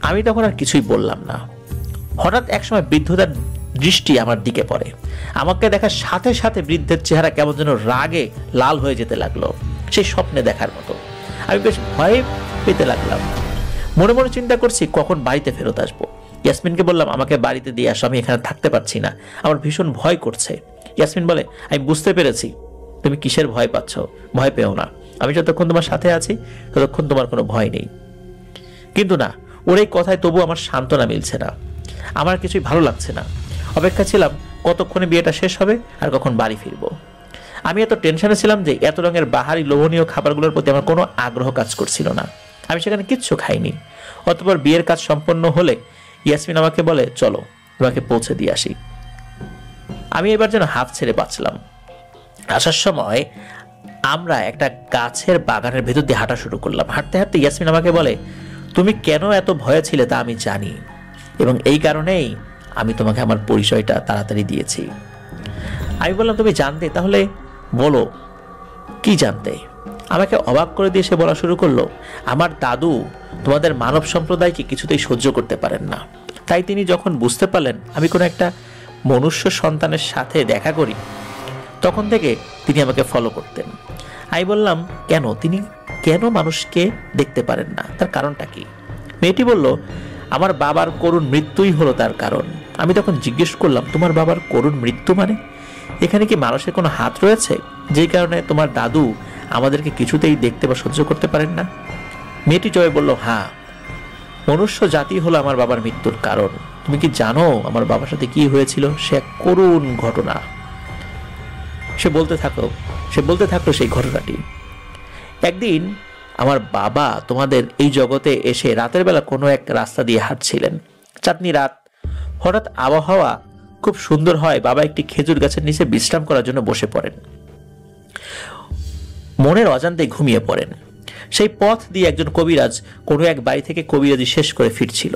আমি তখন আর কিছুই বললাম না। হঠাৎ একসময় বৃদ্ধতার দৃষ্টি আমার দিকে পড়ে। আমাকে দেখার সাথে সাথে বৃদ্ধের চেহারা কেমন যেন রাগে লাল হয়ে যেতে লাগলো, সেই স্বপ্নে দেখার মতো। আমি বেশ ভয়ে পেতে লাগলাম। মনে মনে চিন্তা করছি কখন বাড়িতে ফেরত আসবো। ইয়াসমিনকে বললাম, আমাকে বাড়িতে দিয়ে আসো, আমি এখানে থাকতে পারছি না, আমার ভীষণ ভয় করছে। ইয়াসমিন বলে, আমি বুঝতে পেরেছি তুমি কিসের ভয় পাচ্ছ, ভয় পেও না, আমি যতক্ষণ তোমার সাথে আছি ততক্ষণ তোমার কোনো ভয় নেই। কিন্তু না, ওর এই কথায় তবু আমার সান্ত্বনা মিলছে না, আমার কিছুই ভালো লাগছে না। অপেক্ষা ছিলাম কতক্ষণে বিয়েটা শেষ হবে আর কখন বাড়ি ফিরবো। আমি এত টেনশনে ছিলাম যে এত রঙের বাহারি লোভনীয় খাবারগুলোর প্রতি আমার কোনো আগ্রহ কাজ করছিল না। আমি সেখানে কিচ্ছু খাইনি। অতঃপর বিয়ের কাজ সম্পন্ন হলে ইয়াসমিন আমাকে বলে, চলো তোমাকে পৌঁছে দিয়ে আসি। আমি এবার যেন হাফ ছেড়ে বাঁচলাম। আসার সময় আমরা একটা গাছের বাগানের ভেতর দিয়ে হাঁটা শুরু করলাম। হাঁটতে হাঁটতে ইয়াসমিন আমাকে বলে, তুমি কেন এত ভয়ে ছিলে তা আমি জানি, এবং এই কারণেই আমি তোমাকে আমার পরিচয়টা তাড়াতাড়ি দিয়েছি। আমি বললাম, তুমি জানতে, তাহলে বলো কি জানতে? আমাকে অবাক করে দিয়ে সে বলা শুরু করলো, আমার দাদু তোমাদের মানব সম্প্রদায়কে কিছুতেই সহ্য করতে পারেন না, তাই তিনি যখন বুঝতে পারলেন আমি কোনো একটা মনুষ্য সন্তানের সাথে দেখা করি, তখন থেকে তিনি আমাকে ফলো করতেন। আমি বললাম, কেন, তিনি কেন মানুষকে দেখতে পারেন না, তার কারণটা কি? মেয়েটি বলল, আমার বাবার করুণ মৃত্যুই হলো তার কারণ। আমি তখন জিজ্ঞেস করলাম, তোমার বাবার করুণ মৃত্যু মানে? এখানে কি মানুষের কোনো হাত রয়েছে, যেই কারণে তোমার দাদু আমাদেরকে কিছুতেই দেখতে বা সহ্য করতে পারেন না? মেয়েটি জয় বলল, হ্যাঁ, মনুষ্য জাতি হলো আমার বাবার মৃত্যুর কারণ। তুমি কি জানো আমার বাবার সাথে কি হয়েছিল? সে এক করুণ ঘটনা। সে বলতে থাকলো সেই ঘটনাটি। একদিন আমার বাবা তোমাদের এই জগতে এসে রাতের বেলা কোনো এক রাস্তা দিয়ে হাঁটছিলেন। চাঁদনি রাত, হঠাৎ আবহাওয়া খুব সুন্দর হয়, বাবা একটি খেজুর গাছের নিচে বিশ্রাম করার জন্য বসে পড়েন। মনের অজান্তে ঘুমিয়ে পড়েন। সেই পথ দিয়ে একজন কবিরাজ কোনো এক বাড়ি থেকে কবিরাজি শেষ করে ফিরছিল।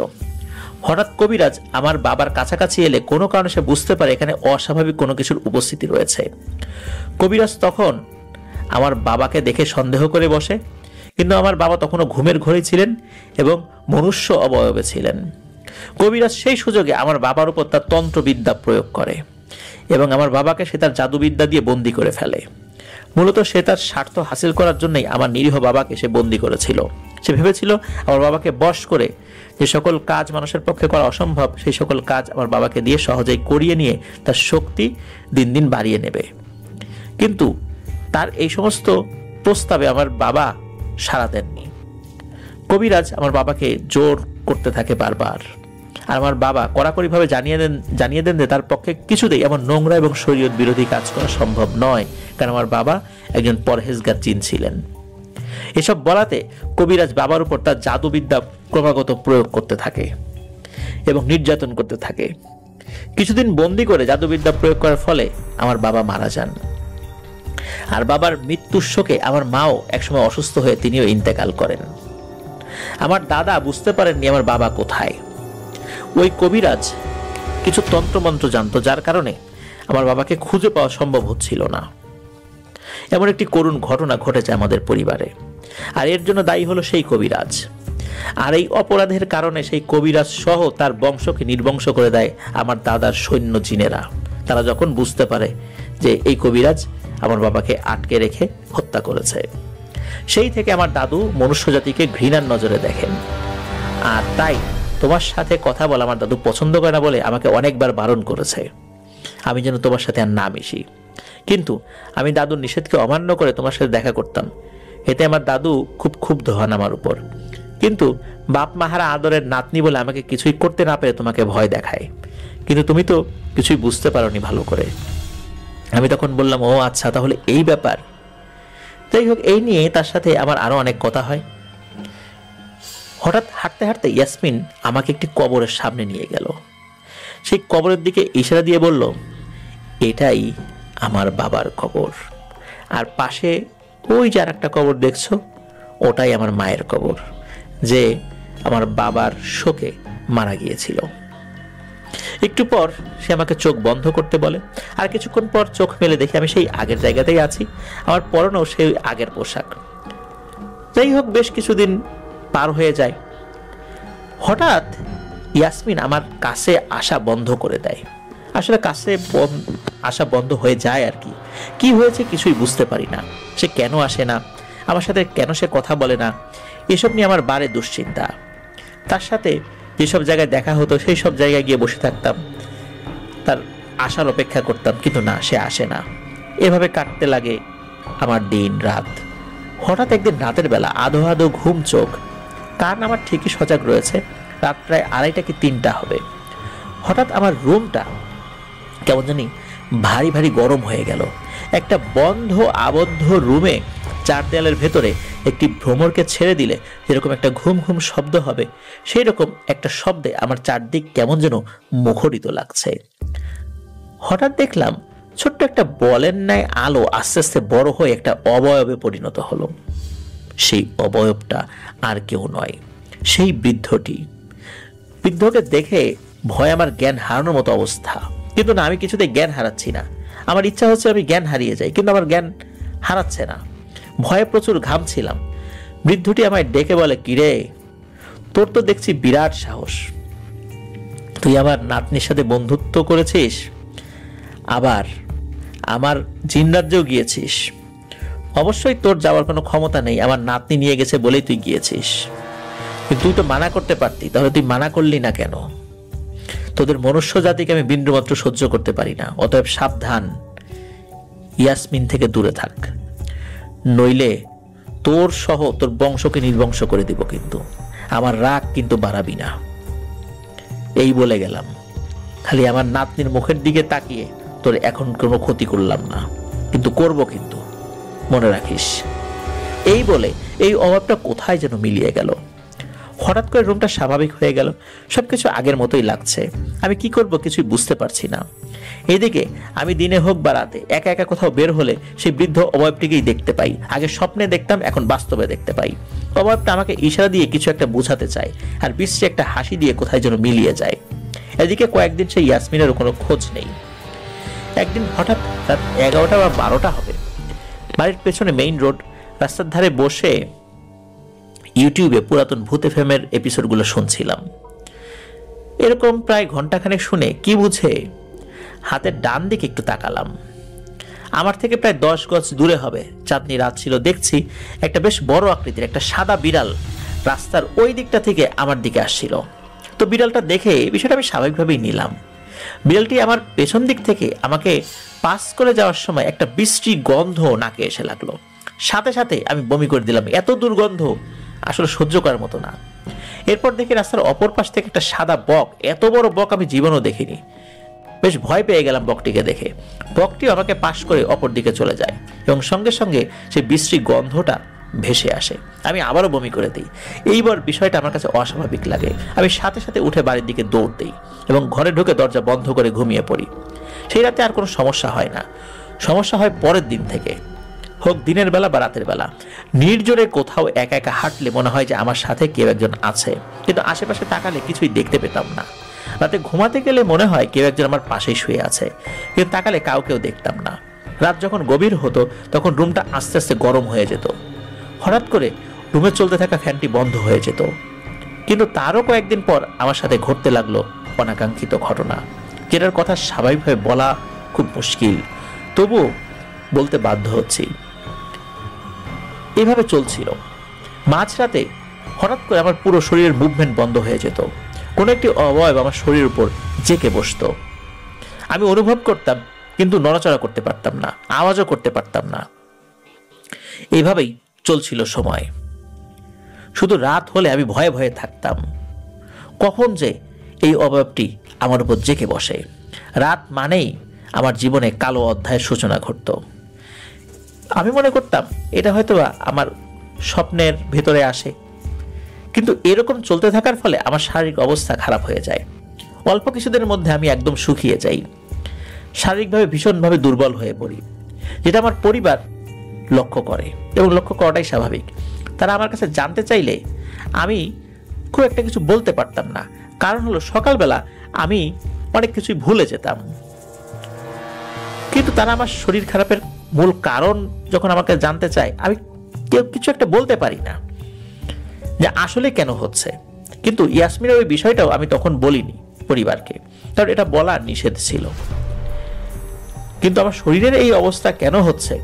হঠাৎ কবিরাজ আমার বাবার কাছাকাছি এলে কোনো কারণে সে বুঝতে পারে এখানে অস্বাভাবিক কোনো কিছুর উপস্থিতি রয়েছে। কবিরাজ তখন আমার বাবাকে দেখে সন্দেহ করে বসে, কিন্তু আমার বাবা তখনও ঘুমের ঘোরে ছিলেন এবং মনুষ্য অবয়বে ছিলেন। কবিরাজ সেই সুযোগে আমার বাবার উপর তার তন্ত্রবিদ্যা প্রয়োগ করে এবং আমার বাবাকে সে তার জাদুবিদ্যা দিয়ে বন্দী করে ফেলে। মূলত সে তার স্বার্থ হাসিল করার জন্যই আমার নিরীহ বাবাকে সে বন্দী করেছিল। সে ভেবেছিল আমার বাবাকে বশ করে যে সকল কাজ মানুষের পক্ষে করা অসম্ভব, সেই সকল কাজ আমার বাবাকে দিয়ে সহজেই করিয়ে নিয়ে তার শক্তি দিন দিন বাড়িয়ে নেবে। কিন্তু তার এই সমস্ত প্রস্তাবে আমার বাবা সাড়া দেননি। কবিরাজ আমার বাবাকে জোর করতে থাকে বারবার। আর আমার বাবা কড়াকড়িভাবে জানিয়ে দেন যে তার পক্ষে কিছুতেই এমন নোংরা এবং শরীয়ত বিরোধী কাজ করা সম্ভব নয়, কারণ আমার বাবা একজন পরহেজগার জিন ছিলেন। এসব বলাতে কবিরাজ বাবার উপর তার জাদুবিদ্যা ক্রমাগত প্রয়োগ করতে থাকে এবং নির্যাতন করতে থাকে। কিছুদিন বন্দি করে জাদুবিদ্যা প্রয়োগ করার ফলে আমার বাবা মারা যান। আর বাবার মৃত্যুর শোকে আমার মাও একসময় অসুস্থ হয়ে তিনিও ইন্তেকাল করেন। আমার দাদা বুঝতে পারেননি আমার বাবা কোথায়। ওই কবিরাজ কিছু তন্ত্রমন্ত্র জানতো, যার কারণে আমার বাবাকে খুঁজে পাওয়া সম্ভব হচ্ছিল না। এমন একটি করুণ ঘটনা ঘটেছে আমাদের পরিবারে, আর এর জন্য দায়ী হলো সেই কবিরাজ। আর এই অপরাধের কারণে সেই কবিরাজ সহ তার বংশকে নির্বংশ করে দেয় আমার দাদার সৈন্য জিনেরা। তারা যখন বুঝতে পারে যে এই কবিরাজ আমার বাবাকে আটকে রেখে হত্যা করেছে, সেই থেকে আমার দাদু মনুষ্য জাতিকে ঘৃণার নজরে দেখেন। আর তাই তোমার সাথে কথা বলা আমার দাদু পছন্দ করে না বলে আমাকে অনেকবার বারণ করেছে আমি যেন তোমার সাথে আর না মিশি। কিন্তু আমি দাদুর নিষেধকে অমান্য করে তোমার সাথে দেখা করতাম। এতে আমার দাদু খুব ক্ষুব্ধ হন আমার উপর, কিন্তু বাপ মাহারা আদরের নাতনি বলে আমাকে কিছুই করতে না পেরে তোমাকে ভয় দেখায়। কিন্তু তুমি তো কিছুই বুঝতে পারোনি ভালো করে। আমি তখন বললাম, ও আচ্ছা, তাহলে এই ব্যাপার। যাই হোক, এই নিয়ে তার সাথে আমার আরো অনেক কথা হয়। হঠাৎ হাঁটতে হাঁটতে ইয়াসমিন আমাকে একটি কবরের সামনে নিয়ে গেল। সেই কবরের দিকে ইশারা দিয়ে বলল, এটাই আমার বাবার কবর, আর পাশে ওই যে আর একটা কবর দেখছো, ওটাই আমার মায়ের কবর, যে আমার বাবার শোকে মারা গিয়েছিল। একটু পর সে আমাকে চোখ বন্ধ করতে বলে, আর কিছুক্ষণ পর চোখ মেলে দেখি আমি সেই আগের জায়গাতেই আছি, আমার পরনেও সেই আগের পোশাক। যাই হোক, বেশ কিছুদিন পার হয়ে যায়। হঠাৎ ইয়াসমিন আমার কাছে আসা বন্ধ করে দেয়। আসলে কাছে আসা বন্ধ হয়ে যায় আর কি। কি হয়েছে কিছুই বুঝতে পারি না। সে কেন আসে না, আমার সাথে কেন সে কথা বলে না, এসব নিয়ে আমার বারে দুশ্চিন্তা। তার সাথে যেসব জায়গায় দেখা হতো সেই সব জায়গায় গিয়ে বসে থাকতাম, তার আসার অপেক্ষা করতাম, কিন্তু না, সে আসে না। এভাবে কাটতে লাগে আমার দিন রাত। হঠাৎ একদিন রাতের বেলা আধো আধো ঘুম চোখ, কারণ আমার ঠিকই সজাগ রয়েছে, রাত প্রায় 2:30 কি 3টা হবে। হঠাৎ আমার রুমটা কেমন জানি ভারী ভারী গরম হয়ে গেল। একটা বন্ধ আবদ্ধ রুমে 4 দেয়ালের ভেতরে একটি ভ্রমরকে ছেড়ে দিলে যেরকম একটা ঘুম ঘুম শব্দ হবে, সেই রকম একটা শব্দে আমার চারদিক কেমন যেন মুখরিত লাগছে। হঠাৎ দেখলাম ছোট্ট একটা বলের ন্যায় আলো আস্তে আস্তে বড় হয়ে একটা অবয়বে পরিণত হলো। সেই অবয়বটা আর কেউ নয়, সেই বৃদ্ধটি। বৃদ্ধকে দেখে ভয় আমার জ্ঞান হারানোর মতো অবস্থা, কিন্তু না, আমি কিছুতেই জ্ঞান হারাচ্ছি না। আমার ইচ্ছা হচ্ছে আমি জ্ঞান হারিয়ে যাই, কিন্তু আমার জ্ঞান হারাচ্ছে না। ভয়ে প্রচুর ঘামছিলাম। বৃদ্ধটি আমায় ডেকে বলে, কিরে, তোর তো দেখছি বিরাট সাহস, তুই আমার নাতনির সাথে বন্ধুত্ব করেছিস, আবার আমার জিন রাজ্যেও গিয়েছিস। অবশ্যই তোর যাওয়ার কোনো ক্ষমতা নেই, আমার নাতনি নিয়ে গেছে বলেই তুই গিয়েছিস, কিন্তু তুই তো মানা করতে পারতি, তাহলে তুই মানা করলি না কেন? তোদের মনুষ্য জাতিকে আমি বিন্দুমাত্র সহ্য করতে পারি না, অতএব সাবধান, ইয়াসমিন থেকে দূরে থাক, নইলে তোর সহ তোর বংশকে নির্বংশ করে দিব, কিন্তু আমার রাগ কিন্তু বাড়াবি না। এই বলে গেলাম। খালি আমার নাতনির মুখের দিকে তাকিয়ে তোর এখন কোনো ক্ষতি করলাম না, কিন্তু করব, কিন্তু মনে রাখিস। এই বলে এই অভাবটা কোথায় যেন মিলিয়ে গেল। হঠাৎ করে রুমটা স্বাভাবিক হয়ে গেল, সবকিছু আগের মতোই লাগছে। আমি কি করব কিছুই বুঝতে পারছি না। এইদিকে আমি দিনে হোক বা রাতে একা একা কোথাও বের হলে সেই বৃদ্ধ অবয়বটিকেই দেখতে পাই। আগে স্বপ্নে দেখতাম, এখন বাস্তবে দেখতে পাই। অবয়বটা আমাকে ইশারা দিয়ে কিছু একটা বোঝাতে চায়, আর বিশ্বে একটা হাসি দিয়ে কোথায় যেন মিলিয়ে যায়। এদিকে কয়েকদিন সেই ইয়াসমিনের কোনো খোঁজ নেই। একদিন হঠাৎ রাত 11টা বা 12টা হবে, বাড়ির পেছনে মেইন রোড, রাস্তার ধারে বসে ইউটিউবে পুরাতন ভূত এফএমের এপিসোডগুলো শুনছিলাম। এরকম প্রায় ঘন্টাখানেক শুনে কি বুঝে হাতের ডান দিকে একটু তাকালাম। আমার থেকে প্রায় 10 গজ দূরে হবে, চাঁদনি রাত ছিল, দেখছি একটা বেশ বড় আকৃতির একটা সাদা বিড়াল রাস্তার ওই দিকটা থেকে আমার দিকে আসছিল। তো বিড়ালটা দেখে বিষয়টা আমি স্বাভাবিকভাবেই নিলাম। বিড়ালটি আমার পেছন দিক থেকে আমাকে পাস করে যাওয়ার সময় একটা বিশ্রী গন্ধ নাকে এসে লাগলো। সাথে সাথে আমি বমি করে দিলাম, এত দুর্গন্ধ আসলে সহ্য করার মতো না। এরপর দেখি রাস্তার অপর পাশ থেকে একটা সাদা বক, এত বড় বক আমি জীবনেও দেখিনি। বেশ ভয় পেয়ে গেলাম বকটিকে দেখে। বকটিও আমাকে পাশ করে অপর দিকে চলে যায় এবং সঙ্গে সঙ্গে সেই বিশ্রী গন্ধটা ভেসে আসে। আমি আবারও বমি করে দিই। এইবার বিষয়টা আমার কাছে অস্বাভাবিক লাগে। আমি সাথে সাথে উঠে বাড়ির দিকে দৌড় দিই এবং ঘরে ঢুকে দরজা বন্ধ করে ঘুমিয়ে পড়ি। সেই রাতে আর কোনো সমস্যা হয় না। সমস্যা হয় পরের দিন থেকে, হোক দিনের বেলা বা রাতের বেলা। নির্জনে কোথাও একা একা হাঁটলে মনে হয় যে আমার সাথে কেউ একজন আছে, কিন্তু আশেপাশে তাকালে কিছুই দেখতে পেতাম না। রাতে ঘুমাতে গেলে মনে হয় কেউ একজন আমার পাশেই শুয়ে আছে, কিন্তু তাকালে কাউকেও দেখতাম না। রাত যখন গভীর হতো তখন রুমটা আস্তে আস্তে গরম হয়ে যেত। হঠাৎ করে রুমে চলতে থাকা ফ্যানটি বন্ধ হয়ে যেত। কিন্তু তারও কয়েকদিন পর আমার সাথে ঘটতে লাগলো অনাকাঙ্ক্ষিত ঘটনা, যেটার কথা স্বাভাবিকভাবে বলা খুব মুশকিল, তবুও বলতে বাধ্য হচ্ছি। এভাবে চলছিল। মাঝরাতে হঠাৎ করে আমার পুরো শরীরের মুভমেন্ট বন্ধ হয়ে যেত। কোনো একটি অবয়ব আমার শরীরের উপর জেঁকে বসত। আমি অনুভব করতাম, কিন্তু নড়াচড়া করতে পারতাম না, আওয়াজও করতে পারতাম না। এইভাবেই চলছিল সময়। শুধু রাত হলে আমি ভয়ে ভয়ে থাকতাম, কখন যে এই অবয়বটি আমার উপর জেঁকে বসে। রাত মানেই আমার জীবনে কালো অধ্যায়ের সূচনা ঘটত। আমি মনে করতাম এটা হয়তো আমার স্বপ্নের ভেতরে আসে, কিন্তু এরকম চলতে থাকার ফলে আমার শারীরিক অবস্থা খারাপ হয়ে যায়। অল্প কিছুদিনের মধ্যে আমি একদম শুকিয়ে যাই, শারীরিকভাবে ভীষণভাবে দুর্বল হয়ে পড়ি, যেটা আমার পরিবার লক্ষ্য করে এবং লক্ষ্য করাটাই স্বাভাবিক। তারা আমার কাছে জানতে চাইলে আমি খুব একটা কিছু বলতে পারতাম না। কারণ হলো সকালবেলা আমি অনেক কিছুই ভুলে যেতাম, কিন্তু তারা আমার শরীর খারাপের মূল কারণ যখন আমাকে জানতে চায়, আমি কেউ কিছু একটা বলতে পারি না যে আসলে কেন হচ্ছে। কিন্তু ইয়াসমিনের ওই বিষয়টাও আমি তখন বলিনি পরিবারকে, কারণ এটা বলা নিষেধ ছিল। কিন্তু আমার শরীরের এই অবস্থা কেন হচ্ছে,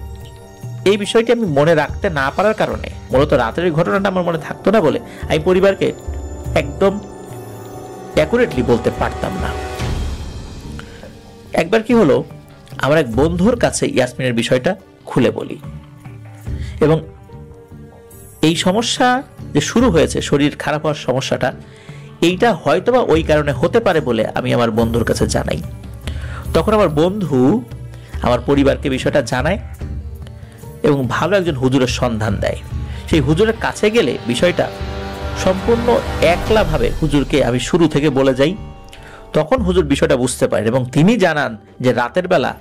এই বিষয়টি আমি মনে রাখতে না পারার কারণে, মূলত রাতের ওই ঘটনাটা আমার মনে থাকতো না বলে আমি পরিবারকে একদম অ্যাকুরেটলি বলতে পারতাম না। একবার কি হলো, আমার এক বন্ধুর কাছে ইয়াসমিনের বিষয়টা খুলে বলি এবং এই সমস্যা যে শুরু হয়েছে, শরীর খারাপ হওয়ার সমস্যাটা, এইটা হয়তোবা ওই কারণে হতে পারে বলে আমি আমার বন্ধুর কাছে জানাই। তখন আমার বন্ধু আমার পরিবারকে বিষয়টা জানায় এবং ভালো একজন হুজুরের সন্ধান দেয়। সেই হুজুরের কাছে গেলে বিষয়টা সম্পূর্ণ একলাভাবে হুজুরকে আমি শুরু থেকে বলে যাই। তখন হুজুর বিষয়টা বুঝতে পারেন এবং তিনি জানান যে রাতের বেলা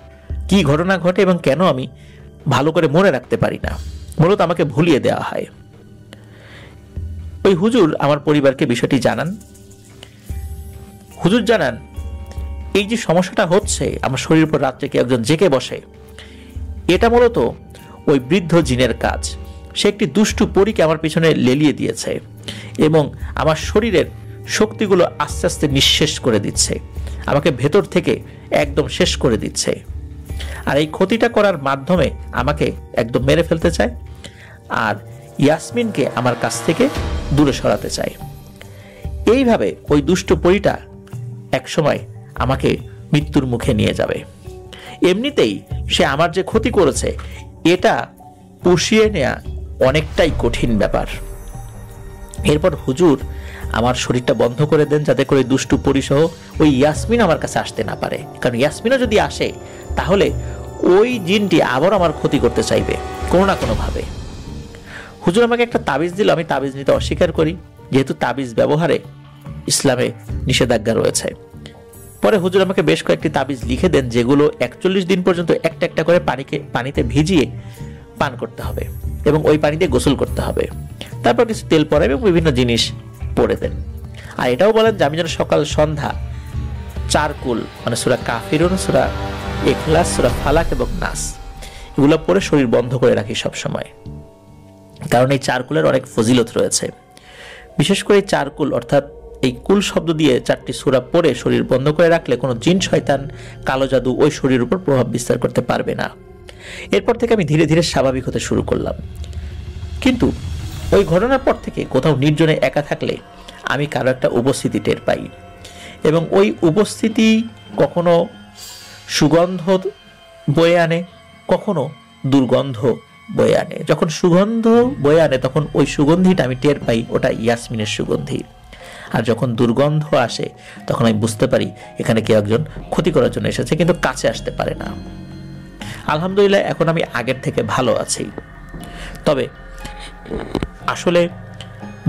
কি ঘটনা ঘটে এবং কেন আমি ভালো করে মনে রাখতে পারি না, মূলত আমাকে ভুলিয়ে দেওয়া হয়। ওই হুজুর আমার পরিবারকে বিষয়টি জানান। হুজুর জানান এই যে সমস্যাটা হচ্ছে, আমার শরীরের উপর রাত্রে কেউ একজন জেঁকে বসে, এটা মূলত ওই বৃদ্ধ জিনের কাজ। সে একটি দুষ্টু পরীকে আমার পিছনে লেলিয়ে দিয়েছে এবং আমার শরীরের শক্তিগুলো আস্তে আস্তে নিঃশেষ করে দিচ্ছে, আমাকে ভেতর থেকে একদম শেষ করে দিচ্ছে। আর এই ক্ষতিটা করার মাধ্যমে আমাকে একদম মেরে ফেলতে চায় আর ইয়াসমিনকে আমার কাছ থেকে দূরে সরাতে চায়। এইভাবে ওই দুষ্ট পরীটা একসময় আমাকে মৃত্যুর মুখে নিয়ে যাবে। এমনিতেই সে আমার যে ক্ষতি করেছে এটা পুষিয়ে নেওয়া অনেকটাই কঠিন ব্যাপার। এরপর হুজুর আমার শরীরটা বন্ধ করে দেন, যাতে করে দুষ্টু পরিসহ ওই ইয়াসমিন আমার কাছে আসতে না পারে। কারণ ইয়াসমিনও যদি আসে তাহলে ওই জিনটি আবার আমার ক্ষতি করতে চাইবে কোনো না কোনো ভাবে। হুজুর আমাকে একটা তাবিজ দিল, আমি তাবিজ নিতে অস্বীকার করি, যেহেতু তাবিজ ব্যবহারে ইসলামে নিষেধাজ্ঞা রয়েছে। পরে হুজুর আমাকে বেশ কয়েকটি তাবিজ লিখে দেন, যেগুলো 41 দিন পর্যন্ত একটা একটা করে পানিতে ভিজিয়ে পান করতে হবে এবং ওই পানি দিয়ে গোসল করতে হবে। তারপর কিছু তেল পরে এবং বিভিন্ন জিনিস পরে দেন। আর এটাও বলেন যে আমি যেন সকাল সন্ধ্যা 4 কুল, মানে সূরা কাফিরুন, সূরা ইখলাস, সূরা ফালাক এবং নাস, এগুলো পরে শরীর বন্ধ করে রাখি সব সময়। কারণ এই 4 কুলের অনেক ফজিলত রয়েছে। বিশেষ করে 4 কুল অর্থাৎ এই কুল শব্দ দিয়ে 4টি সূরা পড়ে শরীর বন্ধ করে রাখলে কোনো জিন শয়তান, কালো জাদু ওই শরীরের উপর প্রভাব বিস্তার করতে পারবে না। এরপর থেকে আমি ধীরে ধীরে স্বাভাবিক হতে শুরু করলাম। কিন্তু ওই ঘটনার পর থেকে কোথাও নির্জনে একা থাকলে আমি কারো একটা উপস্থিতি টের পাই এবং ওই উপস্থিতি কখনো সুগন্ধ বয়ে আনে, কখনো দুর্গন্ধ বয়ে আনে। যখন সুগন্ধ বয়ে আনে তখন ওই সুগন্ধিটা আমি টের পাই ওটা ইয়াসমিনের সুগন্ধি। আর যখন দুর্গন্ধ আসে তখন আমি বুঝতে পারি এখানে কেউ একজন ক্ষতি করার জন্য এসেছে, কিন্তু কাছে আসতে পারে না। আলহামদুলিল্লাহ এখন আমি আগের থেকে ভালো আছি। তবে আসলে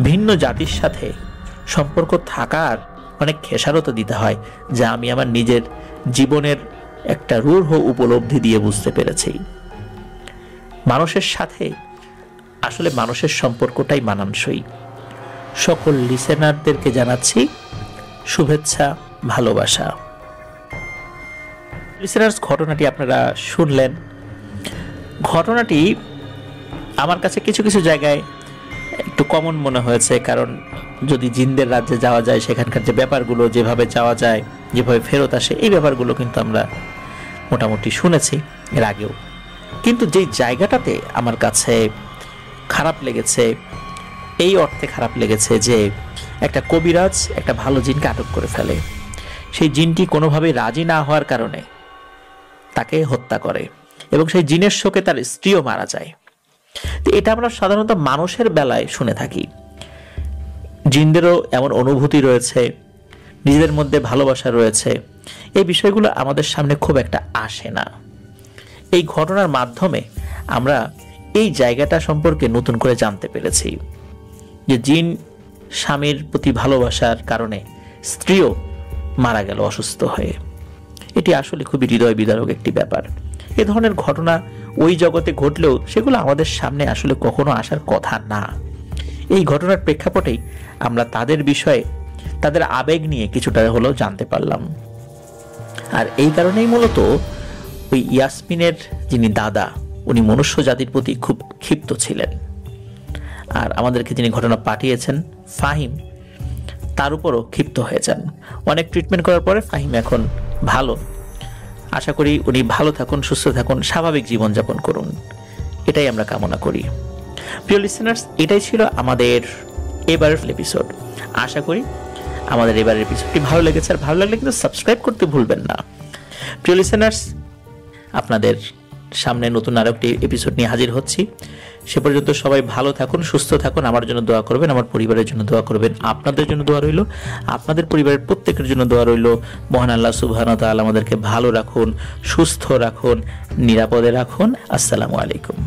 ভিন্ন জাতির সাথে সম্পর্ক থাকার অনেক খেসারত দিতে হয়, যা আমি আমার নিজের জীবনের একটা রূঢ় উপলব্ধি দিয়ে বুঝতে পেরেছি। মানুষের সাথে আসলে মানুষের সম্পর্কটাই মানানসই। সকল লিসেনারদেরকে জানাচ্ছি শুভেচ্ছা, ভালোবাসা। লিসেনার্স, ঘটনাটি আপনারা শুনলেন। ঘটনাটি আমার কাছে কিছু কিছু জায়গায় একটু কমন মনে হয়েছে, কারণ যদি জিনদের রাজ্যে যাওয়া যায় সেখানকার যে ব্যাপারগুলো, যেভাবে যাওয়া যায়, যেভাবে ফেরত আসে, এই ব্যাপারগুলো কিন্তু আমরা মোটামুটি শুনেছি এর আগেও। কিন্তু যেই জায়গাটাতে আমার কাছে খারাপ লেগেছে, এই অর্থে খারাপ লেগেছে যে একটা কবিরাজ একটা ভালো জিনকে আটক করে ফেলে, সেই জিনটি কোনোভাবেই রাজি না হওয়ার কারণে তাকে হত্যা করে এবং সেই জিনের শোকে তার স্ত্রীও মারা যায়। তো এটা আমরা সাধারণত মানুষের বেলায় শুনে থাকি। জিনদেরও এমন অনুভূতি রয়েছে, নিজেদের মধ্যে ভালোবাসা রয়েছে, এই বিষয়গুলো আমাদের সামনে খুব একটা আসে না। এই ঘটনার মাধ্যমে আমরা এই জায়গাটা সম্পর্কে নতুন করে জানতে পেরেছি যে জিন স্বামীর প্রতি ভালোবাসার কারণে স্ত্রীও মারা গেল অসুস্থ হয়ে। এটি আসলে খুবই হৃদয় বিদারক একটি ব্যাপার। এ ধরনের ঘটনা ওই জগতে ঘটলেও সেগুলো আমাদের সামনে আসলে কখনো আসার কথা না। এই ঘটনার প্রেক্ষাপটেই আমরা তাদের বিষয়ে, তাদের আবেগ নিয়ে কিছুটা হলেও জানতে পারলাম। আর এই কারণেই মূলত ওই ইয়াসমিনের যিনি দাদা, উনি মনুষ্য জাতির প্রতি খুব ক্ষিপ্ত ছিলেন। আর আমাদেরকে যিনি ঘটনা পাঠিয়েছেন ফাহিম, তার উপরও ক্ষিপ্ত হয়েছেন। অনেক ট্রিটমেন্ট করার পরে ফাহিম এখন ভালো। আশা করি উনি ভালো থাকুন, সুস্থ থাকুন, স্বাভাবিক জীবনযাপন করুন, এটাই আমরা কামনা করি। প্রিয় লিসেনার্স, এটাই ছিল আমাদের এবারের এপিসোড। আশা করি আমাদের এবারের এপিসোডটি ভালো লেগেছে। আর ভালো লাগলে কিন্তু সাবস্ক্রাইব করতে ভুলবেন না। প্রিয় লিসেনার্স, আপনাদের সামনে নতুন আরো একটি এপিসোড নিয়ে হাজির হচ্ছি। সে পর্যন্ত সবাই ভালো থাকুন, সুস্থ থাকুন, আমার জন্য দোয়া করবেন, আমার পরিবারের জন্য দোয়া করবেন, আপনাদের জন্য দোয়া রইল, আপনাদের পরিবারের প্রত্যেকের জন্য দোয়া রইল। মহান আল্লাহ সুবহানাহু ওয়া তাআলা আমাদেরকে ভালো রাখুন, সুস্থ রাখুন, নিরাপদে রাখুন। আসসালামু আলাইকুম।